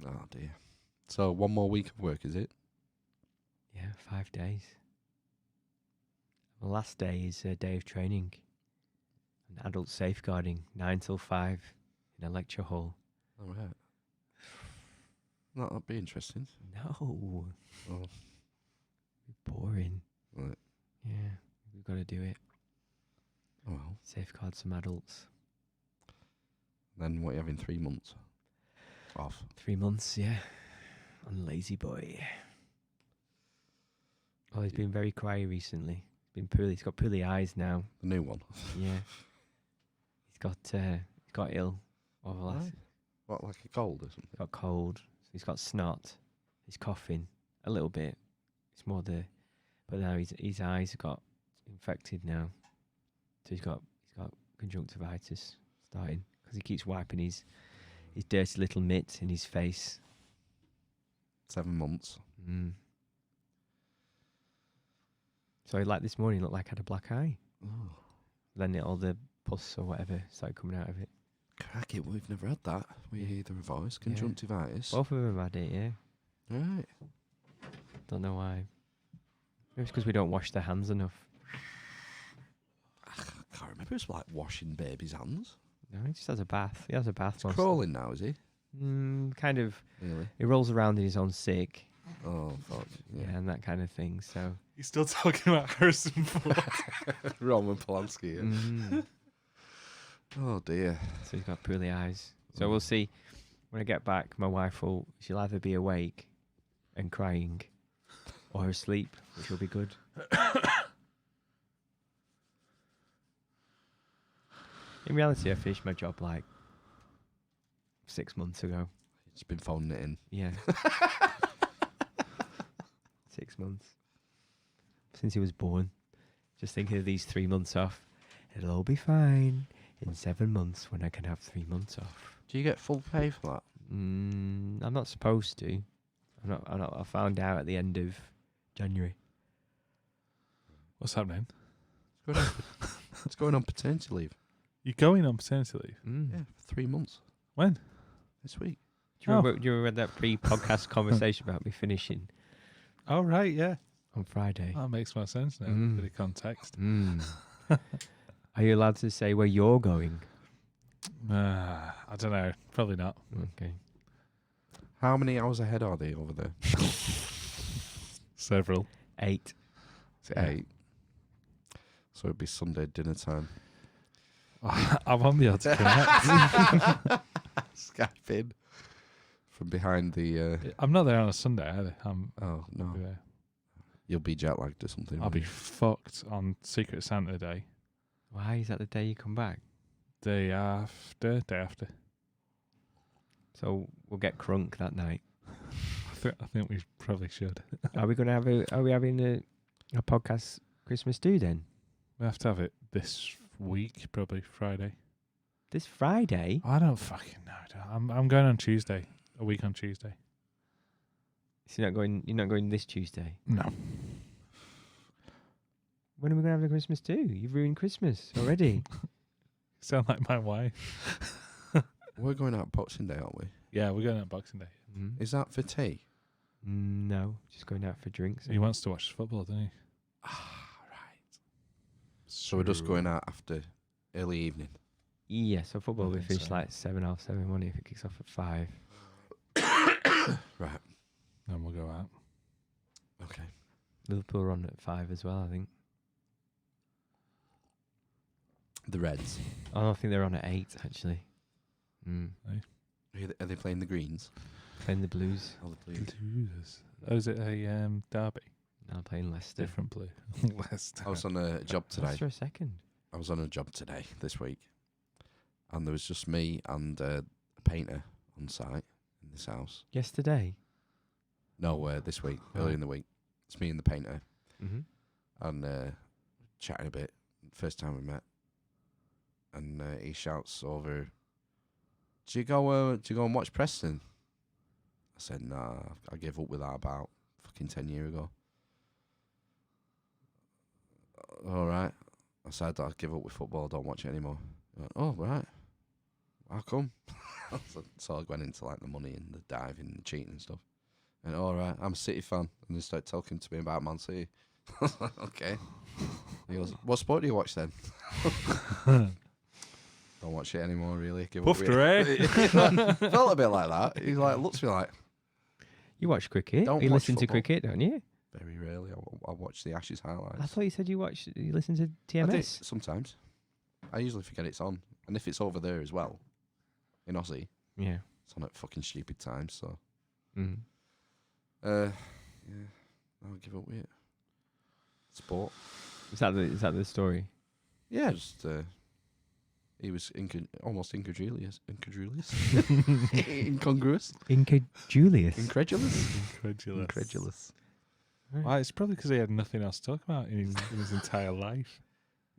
Oh dear. So 1 more week of work, is it? Yeah, 5 days. The last day is a day of training. An adult safeguarding, 9 till 5 in a lecture hall. All right. That'd be interesting. No. Oh, Boring. right. Yeah, we've got to do it. Oh well. Safeguard some adults. Then what you have in 3 months? Off. 3 months, yeah. On lazy boy. Oh, he's been very cry recently. He's been poorly. He's got poorly eyes now. The new one. Yeah. He's got ill over the last. Right. What, like a cold or something? Got cold. He's got snot. He's coughing a little bit. It's more but now his eyes have got infected now. So he's got conjunctivitis starting because he keeps wiping his dirty little mitt in his face. 7 months. Mm. So like this morning, he looked like I had a black eye. Oh, Then all the pus or whatever started coming out of it. cracky. We've never had that. We either of us. Conjunctivitis. Both of them had it, yeah. Right. Don't know why. Maybe it's because we don't wash their hands enough. I can't remember. It's like washing baby's hands. No, he just has a bath. He has a bath. He's most- crawling now, is he? Kind of. Really? He rolls around in his own sick. Oh, fuck. Yeah, Yeah. and that kind of thing. So. He's still talking about Harrison Ford. Roman Polanski. Yeah. Mm. Oh, dear. So he's got poorly eyes. So we'll see. When I get back, my wife she'll either be awake and crying or asleep, which will be good. In reality, I finished my job like 6 months ago. He's been phoning it in. Yeah. 6 months. Since he was born. Just thinking of these 3 months off. It'll all be fine in 7 months when I can have 3 months off. Do you get full pay for that? I'm not supposed to. I found out at the end of January. What's happening? It's going on paternity leave. You're going on paternity leave? Yeah, for 3 months. When? This week. Do you remember that pre-podcast conversation about me finishing Oh, right, yeah. on Friday? That makes more sense now. Bit of context. Are you allowed to say where you're going? I don't know. Probably not. Okay. How many hours ahead are they over there? Several. 8. Is it Yeah. 8? So it'd be Sunday dinner time. I won't be able to connect. Skype in from behind the. I'm not there on a Sunday either. Oh no, Yeah. you'll be jet lagged or something. I'll won't be you? fucked on Secret Santa Day. Why is that the day you come back? Day after. So we'll get crunk that night. I think we probably should. Are we having a podcast Christmas do then? We have to have it this week, probably Friday. This Friday? I don't fucking know. I'm going on Tuesday. A week on Tuesday. So you're not going this Tuesday? No. When are we going to have the Christmas do? You've ruined Christmas already. Sound like my wife. We're going out Boxing Day, aren't we? Yeah, we're going on Boxing Day. Is that for tea? No, just going out for drinks. He wants to watch football, doesn't he? Right. So we're just going out after early evening. Yeah, so football I will be think finished so. like 7, half 7, won't it, if it kicks off at 5. Right. Then we'll go out. Okay. Liverpool are on at 5 as well, I think. The Reds. Oh, I think they're on at 8, actually. Are they playing the Greens? Playing the Blues. Oh, the Blues. Blues. Oh, is it a derby? Now playing Leicester. Different blue. Leicester. I was on a job today. Leicester a second. I was on a job today, this week. And there was just me and a painter on site in this house. Yesterday. No, this week, Oh. early in the week. It's me and the painter. Mm-hmm. And chatting a bit. First time we met. And he shouts over, do you go and watch Preston? I said, nah, I gave up with that about fucking 10 years ago. All right. I said, I give up with football, don't watch it anymore. He went, oh, right. How come? So I went into like the money and the diving and the cheating and stuff. And all right, I'm a City fan. And they started talking to me about Man City. I was like, okay. He goes, what sport do you watch then? Don't watch it anymore, really. Give up Puffed with her, it. eh? Felt a bit like that. He like looks at me like, You watch cricket? Don't You watch listen to football. cricket, don't you? very rarely. I watch the Ashes highlights. I thought you said you listen to I do TMS. sometimes. I usually forget it's on. And if it's over there as well, in Aussie, Yeah. it's on at fucking stupid times. So, Mm. yeah, I'll give up with it. Sport. Is that the story? Yeah, just he was almost incongruous. Incongruous. Julius. Incredulous. Incredulous. Well, it's probably because he had nothing else to talk about in his entire life.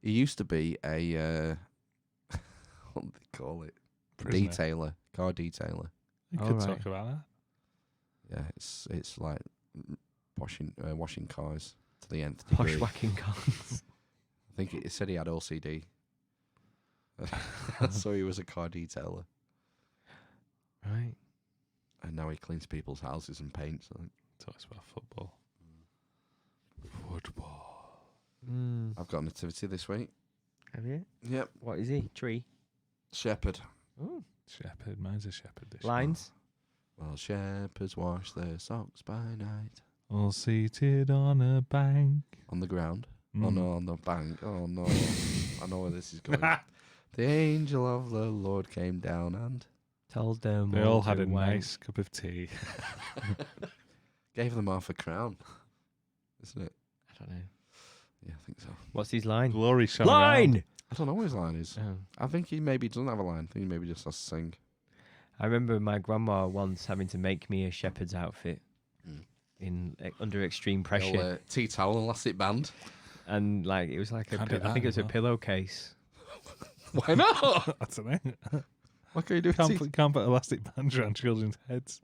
He used to be a what do they call it? Prisoner. Detailer, car detailer. We All could right. talk about that. Yeah, it's like washing cars to the nth degree. Posh whacking cars. I think it said he had OCD. So he was a car detailer. Right. And now he cleans people's houses and paints. I think. Talk us about football. Football. Mm. I've got a nativity this week. Have you? Yep. What is he? Tree. Shepherd. Oh. Shepherd. Mine's a shepherd this Lines. Well, shepherds wash their socks by night. year. All seated on a bank. On the ground. Mm. Oh no, on the bank. Oh no. I know where this is going. The angel of the Lord came down and Told them. They all had to a wank. nice cup of tea. gave them half a crown. Isn't it? I don't know. Yeah, I think so. What's his line? Glory shone Line. around. I don't know what his line is. Oh. I think he maybe doesn't have a line. I think he maybe just has to sing. I remember my grandma once having to make me a shepherd's outfit Mm. in under extreme The pressure, old, tea towel and elastic band. and like it was like Can't do I that think it was a anymore. pillowcase. Why not? I don't know. What can you do? Can't put elastic bands around children's heads.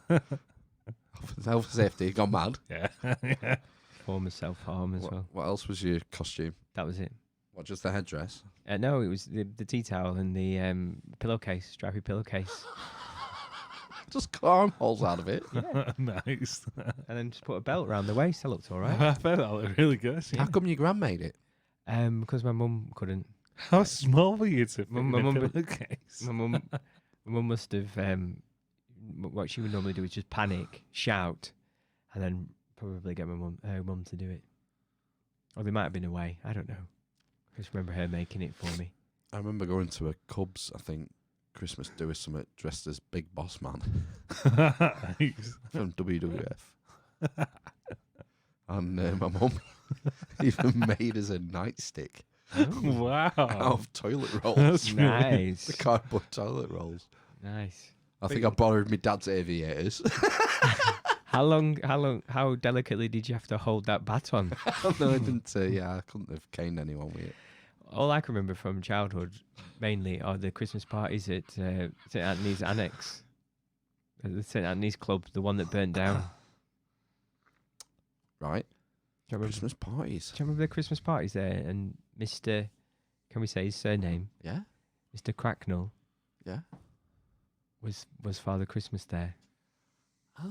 Health and safety, gone mad. Yeah. Yeah. Form of self harm as well. What else was your costume? That was it. What, just the headdress? No, it was the tea towel and the pillowcase, stripy pillowcase, Just cut armholes out of it. Nice. and then just put a belt around the waist. That looked all right. I bet that looked really good. How come your gran made it? Because my mum couldn't. How small were you to fit My in a mum- pillowcase? My mum must have. What she would normally do is just panic, shout, and then probably get her mum to do it. Or they might have been away. I don't know. I just remember her making it for me. I remember going to a Cubs, I think, Christmas do or something, dressed as Big Boss Man Nice. from WWF. And my mum even made us a nightstick Wow. out of toilet rolls. That's really Nice, The cardboard toilet rolls. nice. I think I borrowed my dad's aviators. How delicately did you have to hold that baton? No, I didn't. Yeah, I couldn't have caned anyone with it. All I can remember from childhood, mainly, are the Christmas parties at St Anthony's Annex, the St Anthony's Club, the one that burnt down. Right. Do you remember, Christmas parties. do you remember the Christmas parties there? And Mr. Can we say his surname? Yeah. Mr. Cracknell Yeah. was Father Christmas there. Oh,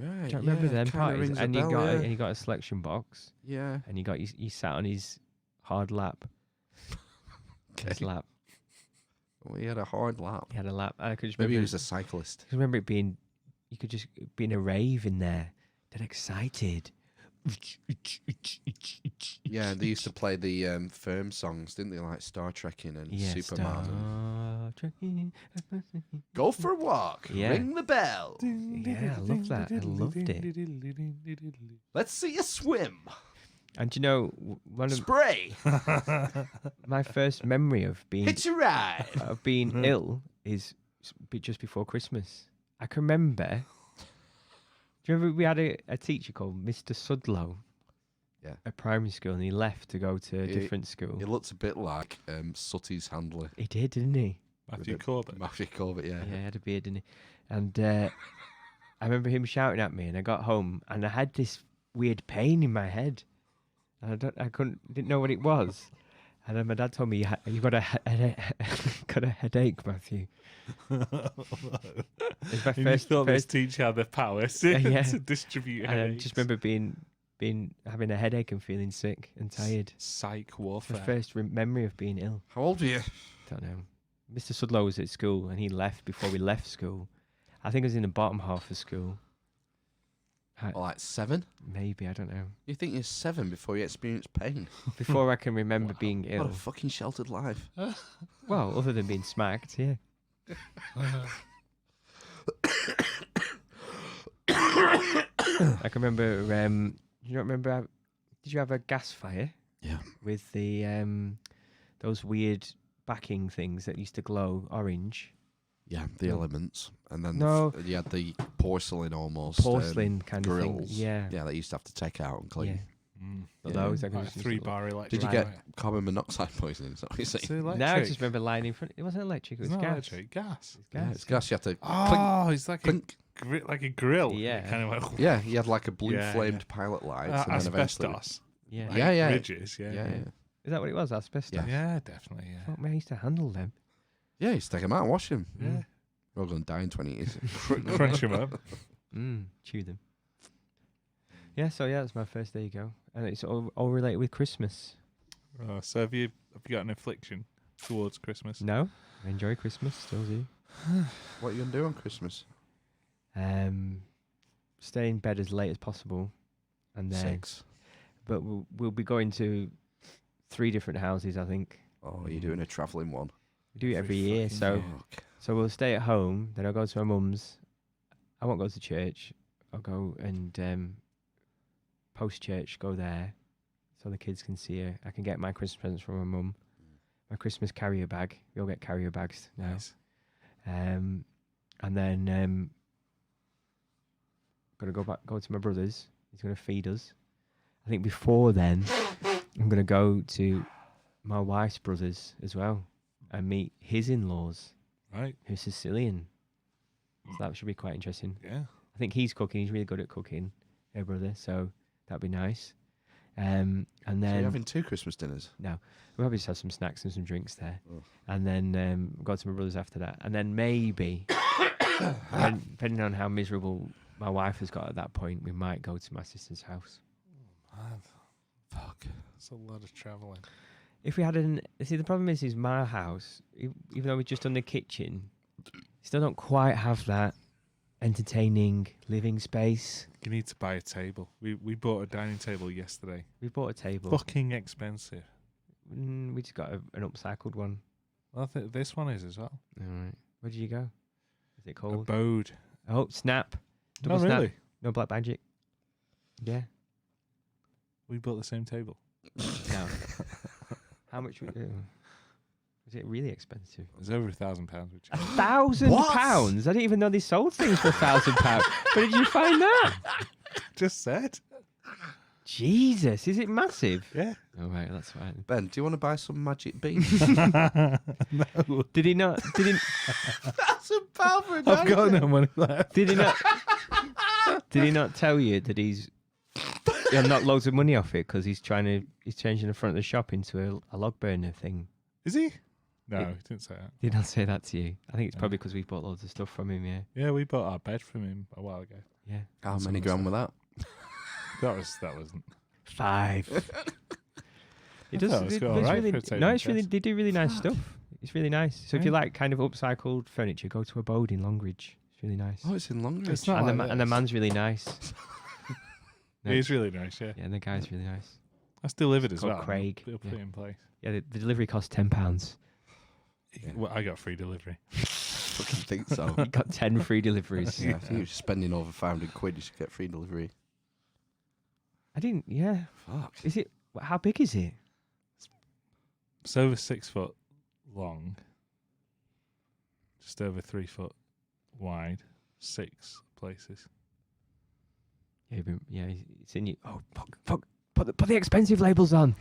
right. Do you remember them kinda parties? rings a And bell, yeah. he got a selection box, Yeah. and he sat on his hard lap. His Okay. lap. Well, he had a hard lap. He had a lap. I could just Maybe he remember, was a cyclist. I remember it being, you could just be in a rave in there. Dead excited. Yeah, they used to play the firm songs, didn't they? Like Star Trekking and Superman. Star Trekking. Go for a walk. Yeah. Ring the bell. Yeah, I love that. I loved it. Let's see you swim. And you know, one of Spray. my first memory of being Hitch a ride. ill is just before Christmas. I can remember. Do you remember we had a teacher called Mr. Sudlow? Yeah. At primary school, and he left to go to a different school. He looked a bit like Sutty's handler. He did, didn't he? Matthew Corbett. Matthew Corbett, yeah. Yeah, he had a beard, didn't he? And I remember him shouting at me, and I got home, and I had this weird pain in my head, and didn't know what it was. And then my dad told me, "You got got a headache, Matthew." It's my And you thought this first teacher had the power to, Yeah. to distribute and I headaches. just remember having a headache and feeling sick and tired. Psych It's my warfare. first memory of being ill. How old were you? Don't know. Mr. Sudlow was at school, and he left before we left school. I think I was in the bottom half of school. Well, like 7? Maybe, I don't know. You think you're 7 before you experience pain? Before I can remember being What ill. a fucking sheltered life. Well, other than being smacked, yeah. I can remember. You don't remember? Did you have a gas fire? Yeah. With the those weird backing things that used to glow orange. Yeah, the No. elements. And then No. you had the porcelain almost. Porcelain kind of grills. thing. Yeah. Yeah, that you used to have to take out and clean. But Yeah. those, I can Like just 3-bar electric. Did you light. get carbon monoxide poisoning? Is that what you're It's saying? electric. No, I just remember lying in front. It wasn't electric. It was It's not gas. electric. Gas. Yeah, it's gas. You have to. Oh, it's like clink. like a grill. Yeah. It kind of went, Yeah, you had like a blue Yeah, flamed pilot light, and then eventually. asbestos. Yeah. Like Yeah. Ridges. Yeah. Yeah. Is that what it was? Asbestos. Yeah. Yeah, definitely. Yeah. Fuck me, I used to handle them. Yeah, you stick them out and wash them. Yeah. We're all going to die in 20 years. Crunch them up. Chew them. Yeah, so yeah, that's my first. There you go. And it's all related with Christmas. Oh, so have you got an affliction towards Christmas? No, I enjoy Christmas. Still do. What are you going to do on Christmas? Stay in bed as late as possible, and then. 6. But we'll be going to 3 different houses, I think. Oh, you're doing a travelling one. We do it every Every year, fucking so year. Fuck. so we'll stay at home. Then I'll go to my mum's. I won't go to church. I'll go and post church, go there, so the kids can see her. I can get my Christmas presents from my mum. My Christmas carrier bag. We all get carrier bags now. Nice. And then gotta go to my brother's. He's gonna feed us. I think before then, I'm gonna go to my wife's brother's as well and meet his in-laws, Right. who's Sicilian. So that should be quite interesting. Yeah. I think he's cooking. He's really good at cooking, her brother. So that'd be nice. And So you're then having 2 Christmas dinners? we'll probably just have some snacks and some drinks there. Oh. And then go to my brother's after that. And then maybe, depending on how miserable my wife has got at that point, we might go to my sister's house. Man, fuck. It's a lot of travelling. If we had see, the problem is my house, even though we've just done the kitchen, still don't quite have that entertaining living space. You need to buy a table. We bought a dining table yesterday. We bought a table. Fucking expensive. We just got an upcycled one. Well, I think this one is as well. All right. Where did you go? Is it called? Abode. Oh, Snap. Oh, Double Snap. really? No Black Magic. Yeah. We bought the same table. No. How much? Was it really expensive? It was over £1,000, which £1,000? I didn't even know they sold things for £1,000. Where did you find that? just said. Jesus, is it massive? Yeah. Oh right, that's fine. Ben, do you want to buy some magic beans? No. Did he not? That's a pound for a I've got no money left. Did he not? Did he not tell you that he'll knock loads of money off it because he's changing the front of the shop into a log burner thing? Is he? No, It- he didn't say that. Did he not say that to you? I think it's No. probably because we bought loads of stuff from him. Yeah. Yeah, we bought our bed from him a while ago. Yeah. How That's many what I grand said. was that? That wasn't. 5. It I does. thought it was It good, does alright really, for a table no, it's really. chest. They do really nice stuff. It's really nice. So if you Yeah. like kind of upcycled furniture, go to Abode in Longridge. It's really nice. Oh, it's in Longridge. It's not and, like and the this. man's really nice. No, He's really nice, yeah. yeah, and the guy's really nice. That's delivered as Called well. Craig, They'll put yeah. it in place. Yeah, the delivery costs £10. Yeah. Well, I got free delivery. fucking think so. You got 10 free deliveries. Yeah, I think you're spending over £500, you should get free delivery. I didn't. Yeah. Fuck. Is it? How big is it? It's over 6 foot long, just over 3 foot wide, 6 places. Yeah, it's in you. Oh fuck! Put the expensive labels on.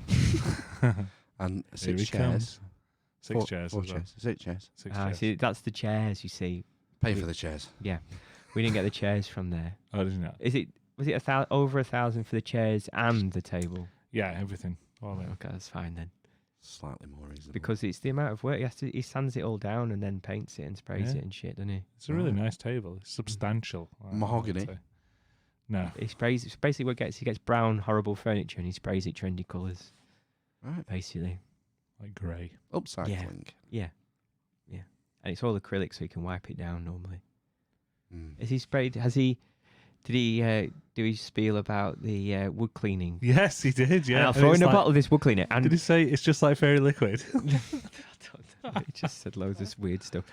And Here 6 he chairs. comes. 6 chairs. 4 as well. chairs. 6 chairs. 6 Ah, chairs. see, that's the chairs. You see, Pay for the chairs. yeah, we didn't get the chairs from there. Oh, did you not? Is it? Was it over 1,000 for the chairs and the table? Yeah, everything. All in. Okay, that's fine then. Slightly more reasonable. Because it's the amount of work. He sands it all down and then paints it and sprays Yeah. it and shit, doesn't he? It's a really Right. nice table. It's substantial. I would Mahogany? say. No. He sprays. It's basically what he gets brown, horrible furniture, and he sprays it trendy colours. Right. Basically, Like grey. Upcycling. yeah, and it's all acrylic, so you can wipe it down normally. Mm. Is he sprayed? Has he? Did he do his spiel about the wood cleaning? Yes, he did. Yeah. And I'll And throw it's in a like- bottle of this wood cleaner. And Did he say it's just like fairy liquid? I don't know. He just said loads of weird stuff.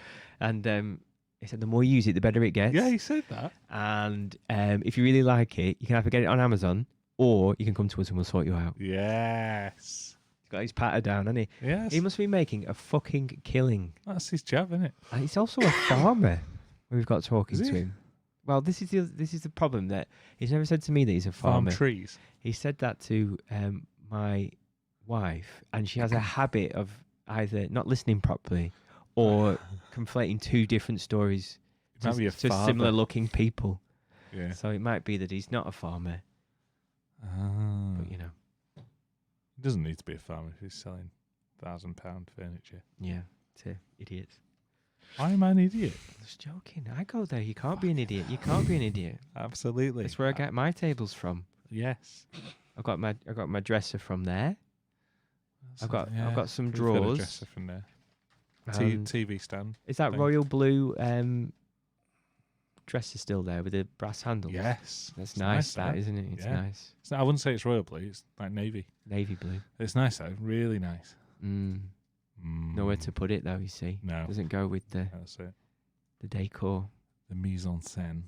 And he said the more you use it, the better it gets. Yeah, he said that. And if you really like it, you can either get it on Amazon or you can come to us and we'll sort you out. Yes. He's got his patter down, hasn't he? Yes. He must be making a fucking killing. That's his job, isn't it? And he's also a farmer. We've got talking Is to he? him. Well, this is the problem that he's never said to me that he's a Farm farmer. trees. He said that to my wife, and she has a habit of either not listening properly or conflating two different stories It might be a to father. similar looking people. Yeah. So it might be that he's not a farmer, but you know, He doesn't need to be a farmer if he's selling £1,000 furniture. yeah, to idiots. Why am I an idiot? I was joking. I go there. You can't be an idiot. You can't be an idiot. Absolutely. That's where I get my tables from. Yes. I got my dresser from there. I've got some We've got a drawers. dresser from there. and TV stand. is that thing. royal blue dresser still there with the brass handles? Yes. That's It's nice, that. isn't it? It's Yeah. nice. I wouldn't say it's royal blue. It's like navy. Navy blue. It's nice though. Really nice. Nowhere to put it though, you see. No. Doesn't go with the That's it. decor. The mise en scène.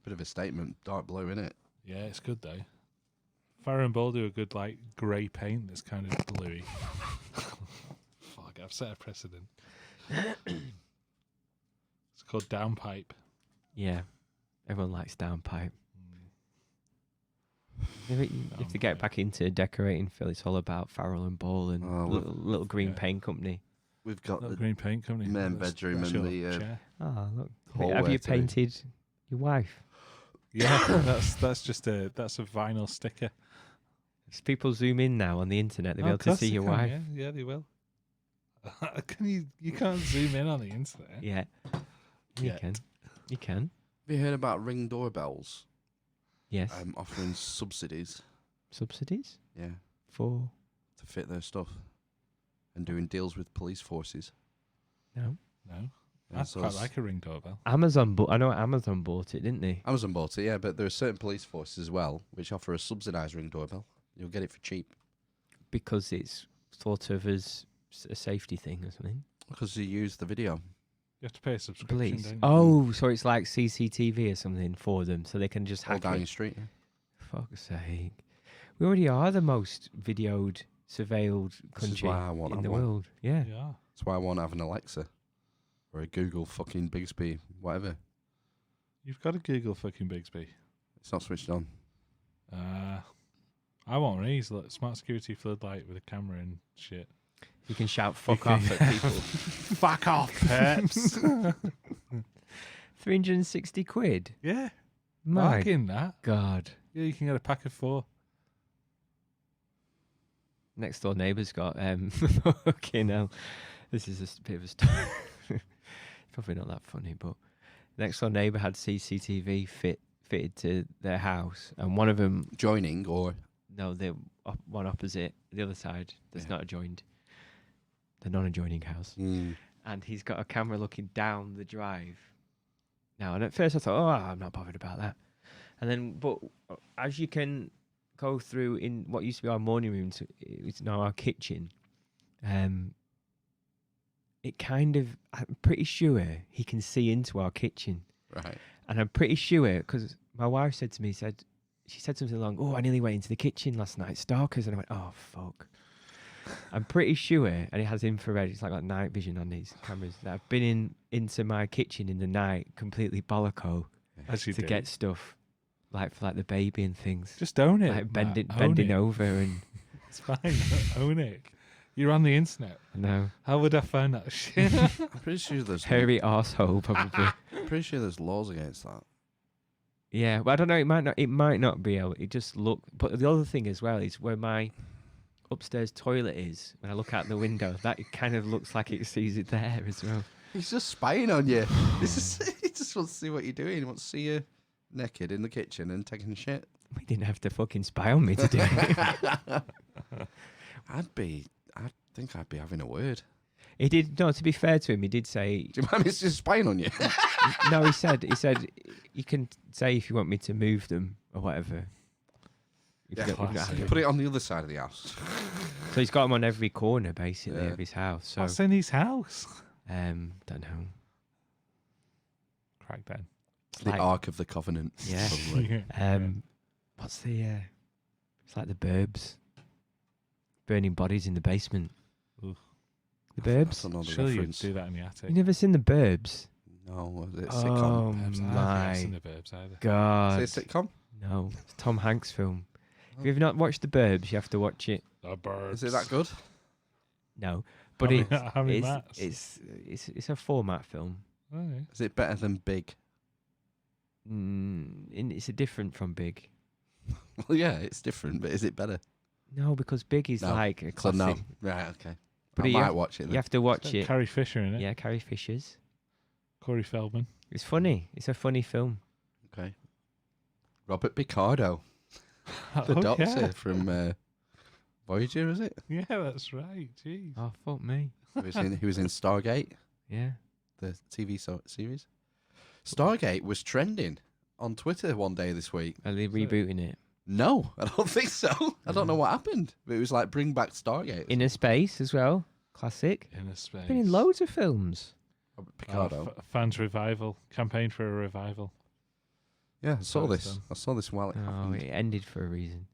Bit of a statement, dark blue, innit? Yeah, it's good though. Farrow and Ball do a good like grey paint that's kind of bluey. Fuck, I've set a precedent. It's called downpipe. Yeah. Everyone likes downpipe. You have to get Downpipe. back into decorating, Phil. It's all about Farrell and Ball and Oh, little green yeah. paint company. We've got Little the green paint company. main That's- bedroom that's and your the, chair. Oh, look. hallway Have you to- painted your wife? Yeah, that's just a vinyl sticker. As people zoom in now on the internet, they'll be able to see your wife. Yeah, they will. You can't zoom in on the internet. Yeah. You Yet. can. You can. Have you heard about Ring doorbells Yes. offering subsidies? Subsidies Yeah, for to fit their stuff and doing deals with police forces. no. No, Yeah, I so quite it's- like a Ring doorbell. Amazon. I know Amazon bought it, didn't they? Amazon bought it, yeah, but there are certain police forces as well which offer a subsidised Ring doorbell. You'll get it for cheap Because it's thought of as a safety thing or something. because you use the video. You have to pay a subscription. Police. Don't you? Oh, so it's like CCTV or something for them, so they can just All hack down it. your street. Yeah. Fuck's sake. We already are the most videoed, surveilled This is country why I want in to the have one. world. Yeah. Yeah. That's why I want to have an Alexa or a Google fucking Bixby, whatever. You've got to Google fucking Bixby. It's not switched on. I want one of these. Look, smart security floodlight with a camera and shit. You can shout fuck can- off at people. Fuck off, peps. 360 quid. Yeah. My Bargain that. God. Yeah, you can get a pack of 4. Next door neighbour's got fucking hell. This is a bit of a story. Probably not that funny, but next door neighbour had CCTV fitted to their house, and one of them, Joining or no, the one opposite, the other side, that's not adjoined, the non-adjoining house, and he's got a camera looking down the drive. Now, and at first I thought, oh, I'm not bothered about that, and then, but as you can go through in what used to be our morning room, it's now our kitchen. It kind of, I'm pretty sure he can see into our kitchen. right. And I'm pretty sure, because my wife said to me, she said something along, oh, I nearly went into the kitchen last night, stalkers. And I went, oh, fuck. I'm pretty sure, and it has infrared, it's like got night vision on these cameras, that I've been into my kitchen in the night, completely bolloco, As you to do. get stuff, like for like the baby and things. Just own it. Like Matt. bending Own it. over and, It's fine. Own it. You're on the internet. no, How would I find that shit? I'm pretty sure there's hairy arsehole probably. pretty sure there's laws against that. Yeah, well, I don't know. It might not be able. It just look. But the other thing as well is where my upstairs toilet is. When I look out the window, that it kind of looks like it sees it there as well. He's just spying on you. He just wants to see what you're doing. He wants to see you naked in the kitchen and taking a shit. We didn't have to fucking spy on me to do it. I think I'd be having a word. He did. No, to be fair to him, he did say. Do you mind me just spying on you? No, he said you can say if you want me to move them or whatever. If you Yeah, don't- if you're not classic. happy. Put it on the other side of the house. So he's got them on every corner basically Yeah. of his house. So What's in his house? don't know. Crackdown. It's The like- Ark of the Covenant. Yeah. Probably. What's the? It's like the Burbs. Burning bodies in the basement. Oof. The That's Burbs. another Surely you'd reference. do that in the attic. You never seen the Burbs? No, was it a Oh sitcom? Burbs, I haven't seen my the Burbs either. god! Is it a sitcom? No, it's a Tom Hanks film. If you've not watched The Burbs, you have to watch it. The Burbs. Is it that good? No, but How many mats? it's a format film. Oh, yeah. Is it better than Big? It's a different from Big. Well, yeah, it's different, but is it better? No, because Big is No. like a So classic. no. Right, okay. But I you might have- watch it You then. have to watch Got it. Carrie Fisher in it. Yeah, Carrie Fisher's. Corey Feldman. It's funny. It's a funny film. Okay. Robert Picardo, the Oh, Doctor yeah. from Voyager, is it? Yeah, that's right. Jeez. Oh fuck me. He was in Stargate, Yeah. the TV series. Stargate was trending on Twitter one day this week. Are they rebooting it? No, I don't think so. I don't know what happened. But it was like, bring back Stargate. Inner Space as well. Classic. In a space. Been in loads of films. Robert Oh, Picardo. fans revival. Campaign for a revival. Yeah, I saw That's this. done. I saw this while it Oh, happened. it ended for a reason.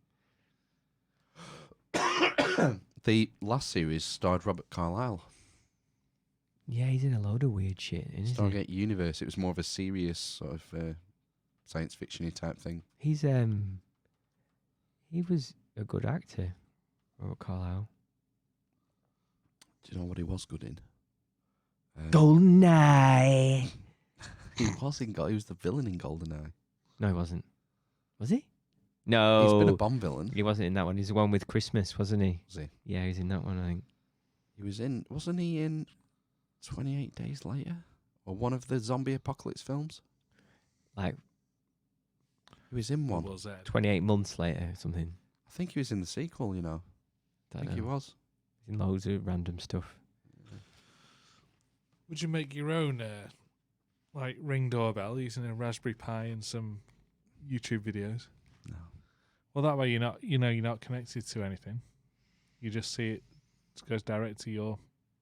The last series starred Robert Carlyle. Yeah, he's in a load of weird shit, isn't he? Stargate Universe. It was more of a serious sort of science fiction-y type thing. He was a good actor, Robert Carlyle. Do you know what he was good in? Goldeneye. He was in. He was the villain in Goldeneye. No, he wasn't. Was he? No. He's been a Bond villain. He wasn't in that one. He's the one with Christmas, wasn't he? Was he? Yeah, he's in that one, I think. He was in. Wasn't he in 28 Days Later, or one of the zombie apocalypse films? Like He was in one. What was that? 28 months later or something. I think he was in the sequel. You know. I Don't think he know. was. He's in loads of random stuff. Would you make your own like Ring doorbell using a Raspberry Pi and some YouTube videos? No. Well, that way you're not connected to anything. You just see it. It goes direct to your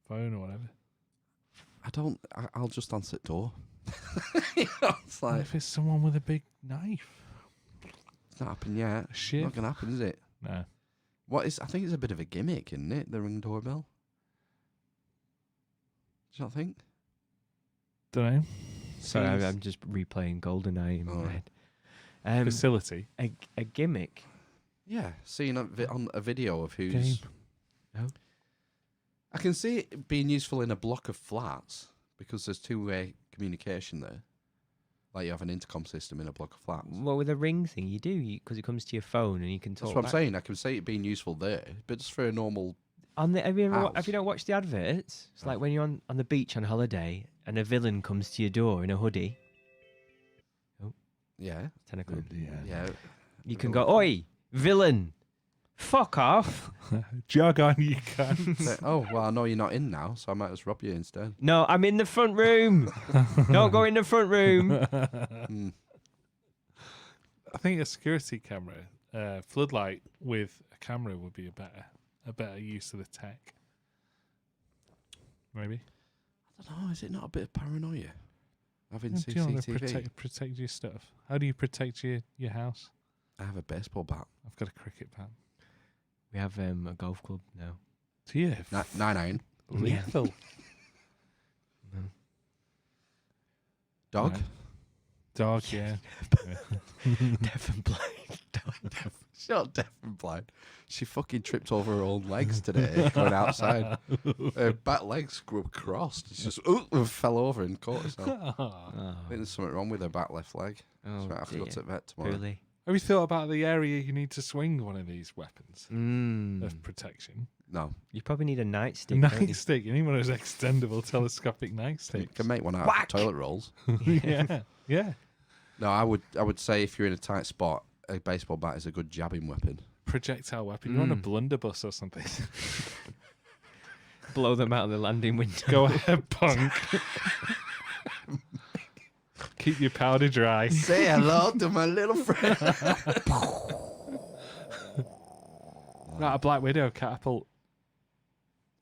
phone or whatever. I don't. I'll just answer the door. You know, it's What like if it's someone with a big knife? it's not happened yet. A shiv? Not gonna happen, is it? No. What is? I think it's a bit of a gimmick, isn't it? The Ring doorbell. Do you not think? Don't know. Sorry, Seems- I'm just replaying GoldenEye in my Alright. head. facility. A gimmick. Yeah, seeing on a video of who's. Game. I can see it being useful in a block of flats because there's two-way communication there. Like you have an intercom system in a block of flats. Well, with a ring thing, you do, because it comes to your phone and you can talk. That's what I'm back. saying. I can see it being useful there, but just for a normal. Have you House. not watched the adverts? It's like when you're on the beach on holiday and a villain comes to your door in a hoodie. Yeah, 10 o'clock. yeah. You can go, oi, villain, fuck off. Jog on, you can. Say, oh well, I know you're not in now, so I might just rob you instead. No, I'm in the front room. Don't go in the front room. Mm. I think a security camera, floodlight with a camera would be a better use of the tech. Maybe. I don't know. Is it not a bit of paranoia having Do you want to CCTV? protect your stuff? How do you protect your house? I have a baseball bat. I've got a cricket bat. We have a golf club now. Do you? 9-9. Lethal. Dog. Right. Dog, yeah. Deaf and blind. Shut deaf and blind. She fucking tripped over her own legs today going outside. Her back legs were crossed. She just fell over and caught herself. I Oh, think there's something wrong with her back left leg. oh So I have to go dear. to the vet tomorrow. Really? Have you thought about the area you need to swing one of these weapons Mm. of protection? No. You probably need a nightstick. A don't you? nightstick. You need one of those extendable telescopic You nightsticks. can make one out Whack! of toilet rolls. Yeah, yeah. No, I would say if you're in a tight spot, a baseball bat is a good jabbing weapon. Projectile weapon. You're on a Mm. blunderbuss or something. Blow them out of the landing window. Go ahead, punk. Keep your powder dry. Say hello to my little friend. Not a Black Widow catapult.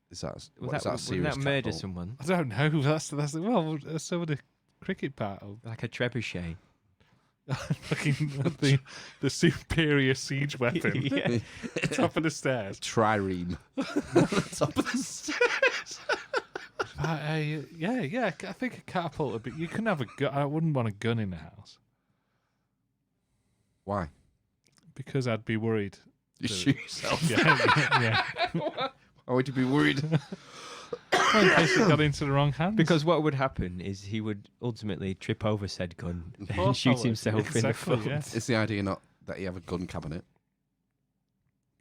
Is that Was what, that, is that a wouldn't serious that murder catapult? someone? I don't know. That's so would a cricket bat. Or Like a trebuchet. fucking the superior siege weapon. Yeah. Top of the stairs. Trireme. Top of the stairs. Yeah. I think a catapult would be. You couldn't have a gun. I wouldn't want a gun in the house Why? because I'd be worried. You shoot yourself. Yeah. Why would you be worried? Well, in case it got into the wrong hands. Because what would happen is he would ultimately trip over said gun and course I shoot would. himself in the Exactly, foot. yeah. It's the idea not that you have a gun cabinet.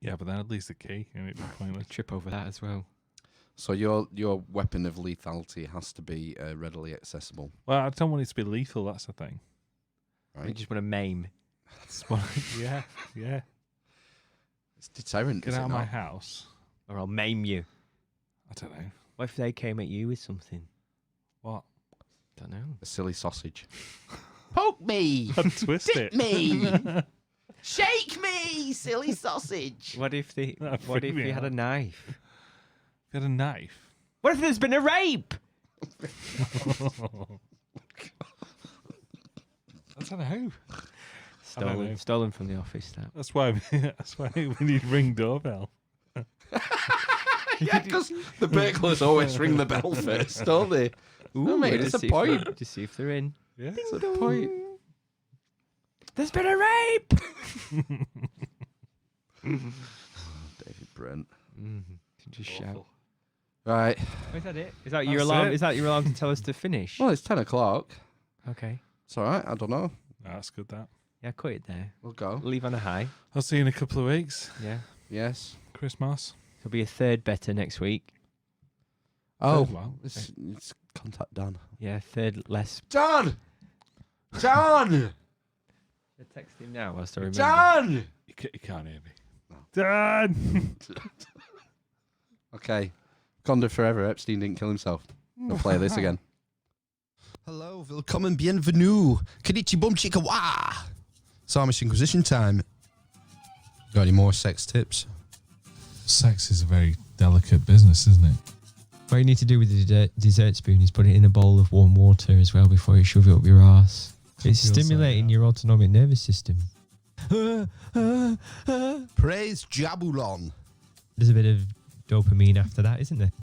Yeah, but then at least the key and it'd be pointless. Trip over that as well. So your weapon of lethality has to be readily accessible, Well, I don't want it to be lethal. That's the thing. You right? just want to maim. Yeah. It's deterrent. Get is it out of my not? house. Or I'll maim you. I don't know. What if they came at you with something? What? Don't know. A silly sausage. Poke me! I'd twist it. me! Shake me, silly sausage! What if That'd what freak if me he had a out. knife? If you had a knife. What if there's been a rape? I don't know. I don't know. Stolen from the office. That. That's why we need Ring doorbell. Yeah, because the burglars always ring the bell first, don't they? No, mate, it's a point. Just see if they're in. Yeah. It's a point. There's been a rape. David Brent. Just shout. Right. Is that it? Is that your That's alarm? it. Is that your alarm to tell us to finish? Well, it's 10 o'clock. Okay. It's all right. I don't know. No, that's good, that. Yeah, cut it there. We'll go. Leave on a high. I'll see you in a couple of weeks. Yeah. Yes. Christmas. There'll be a third better next week. Oh, wow. it's contact Dan. Yeah, third less. Dan! Dan! Text him now whilst I remember. Dan! You can't hear me. No. Dad! Okay. Conda forever. Epstein didn't kill himself. We'll play this again. Hello, willkommen, bienvenue, kenichi bum chika wa. It's Amish Inquisition time. Got any more sex tips? Sex is a very delicate business, isn't it? What you need to do with the dessert spoon is put it in a bowl of warm water as well before you shove it up your arse. It's feels like stimulating that. your autonomic nervous system. Praise Jabulon. There's a bit of dopamine after that, isn't there?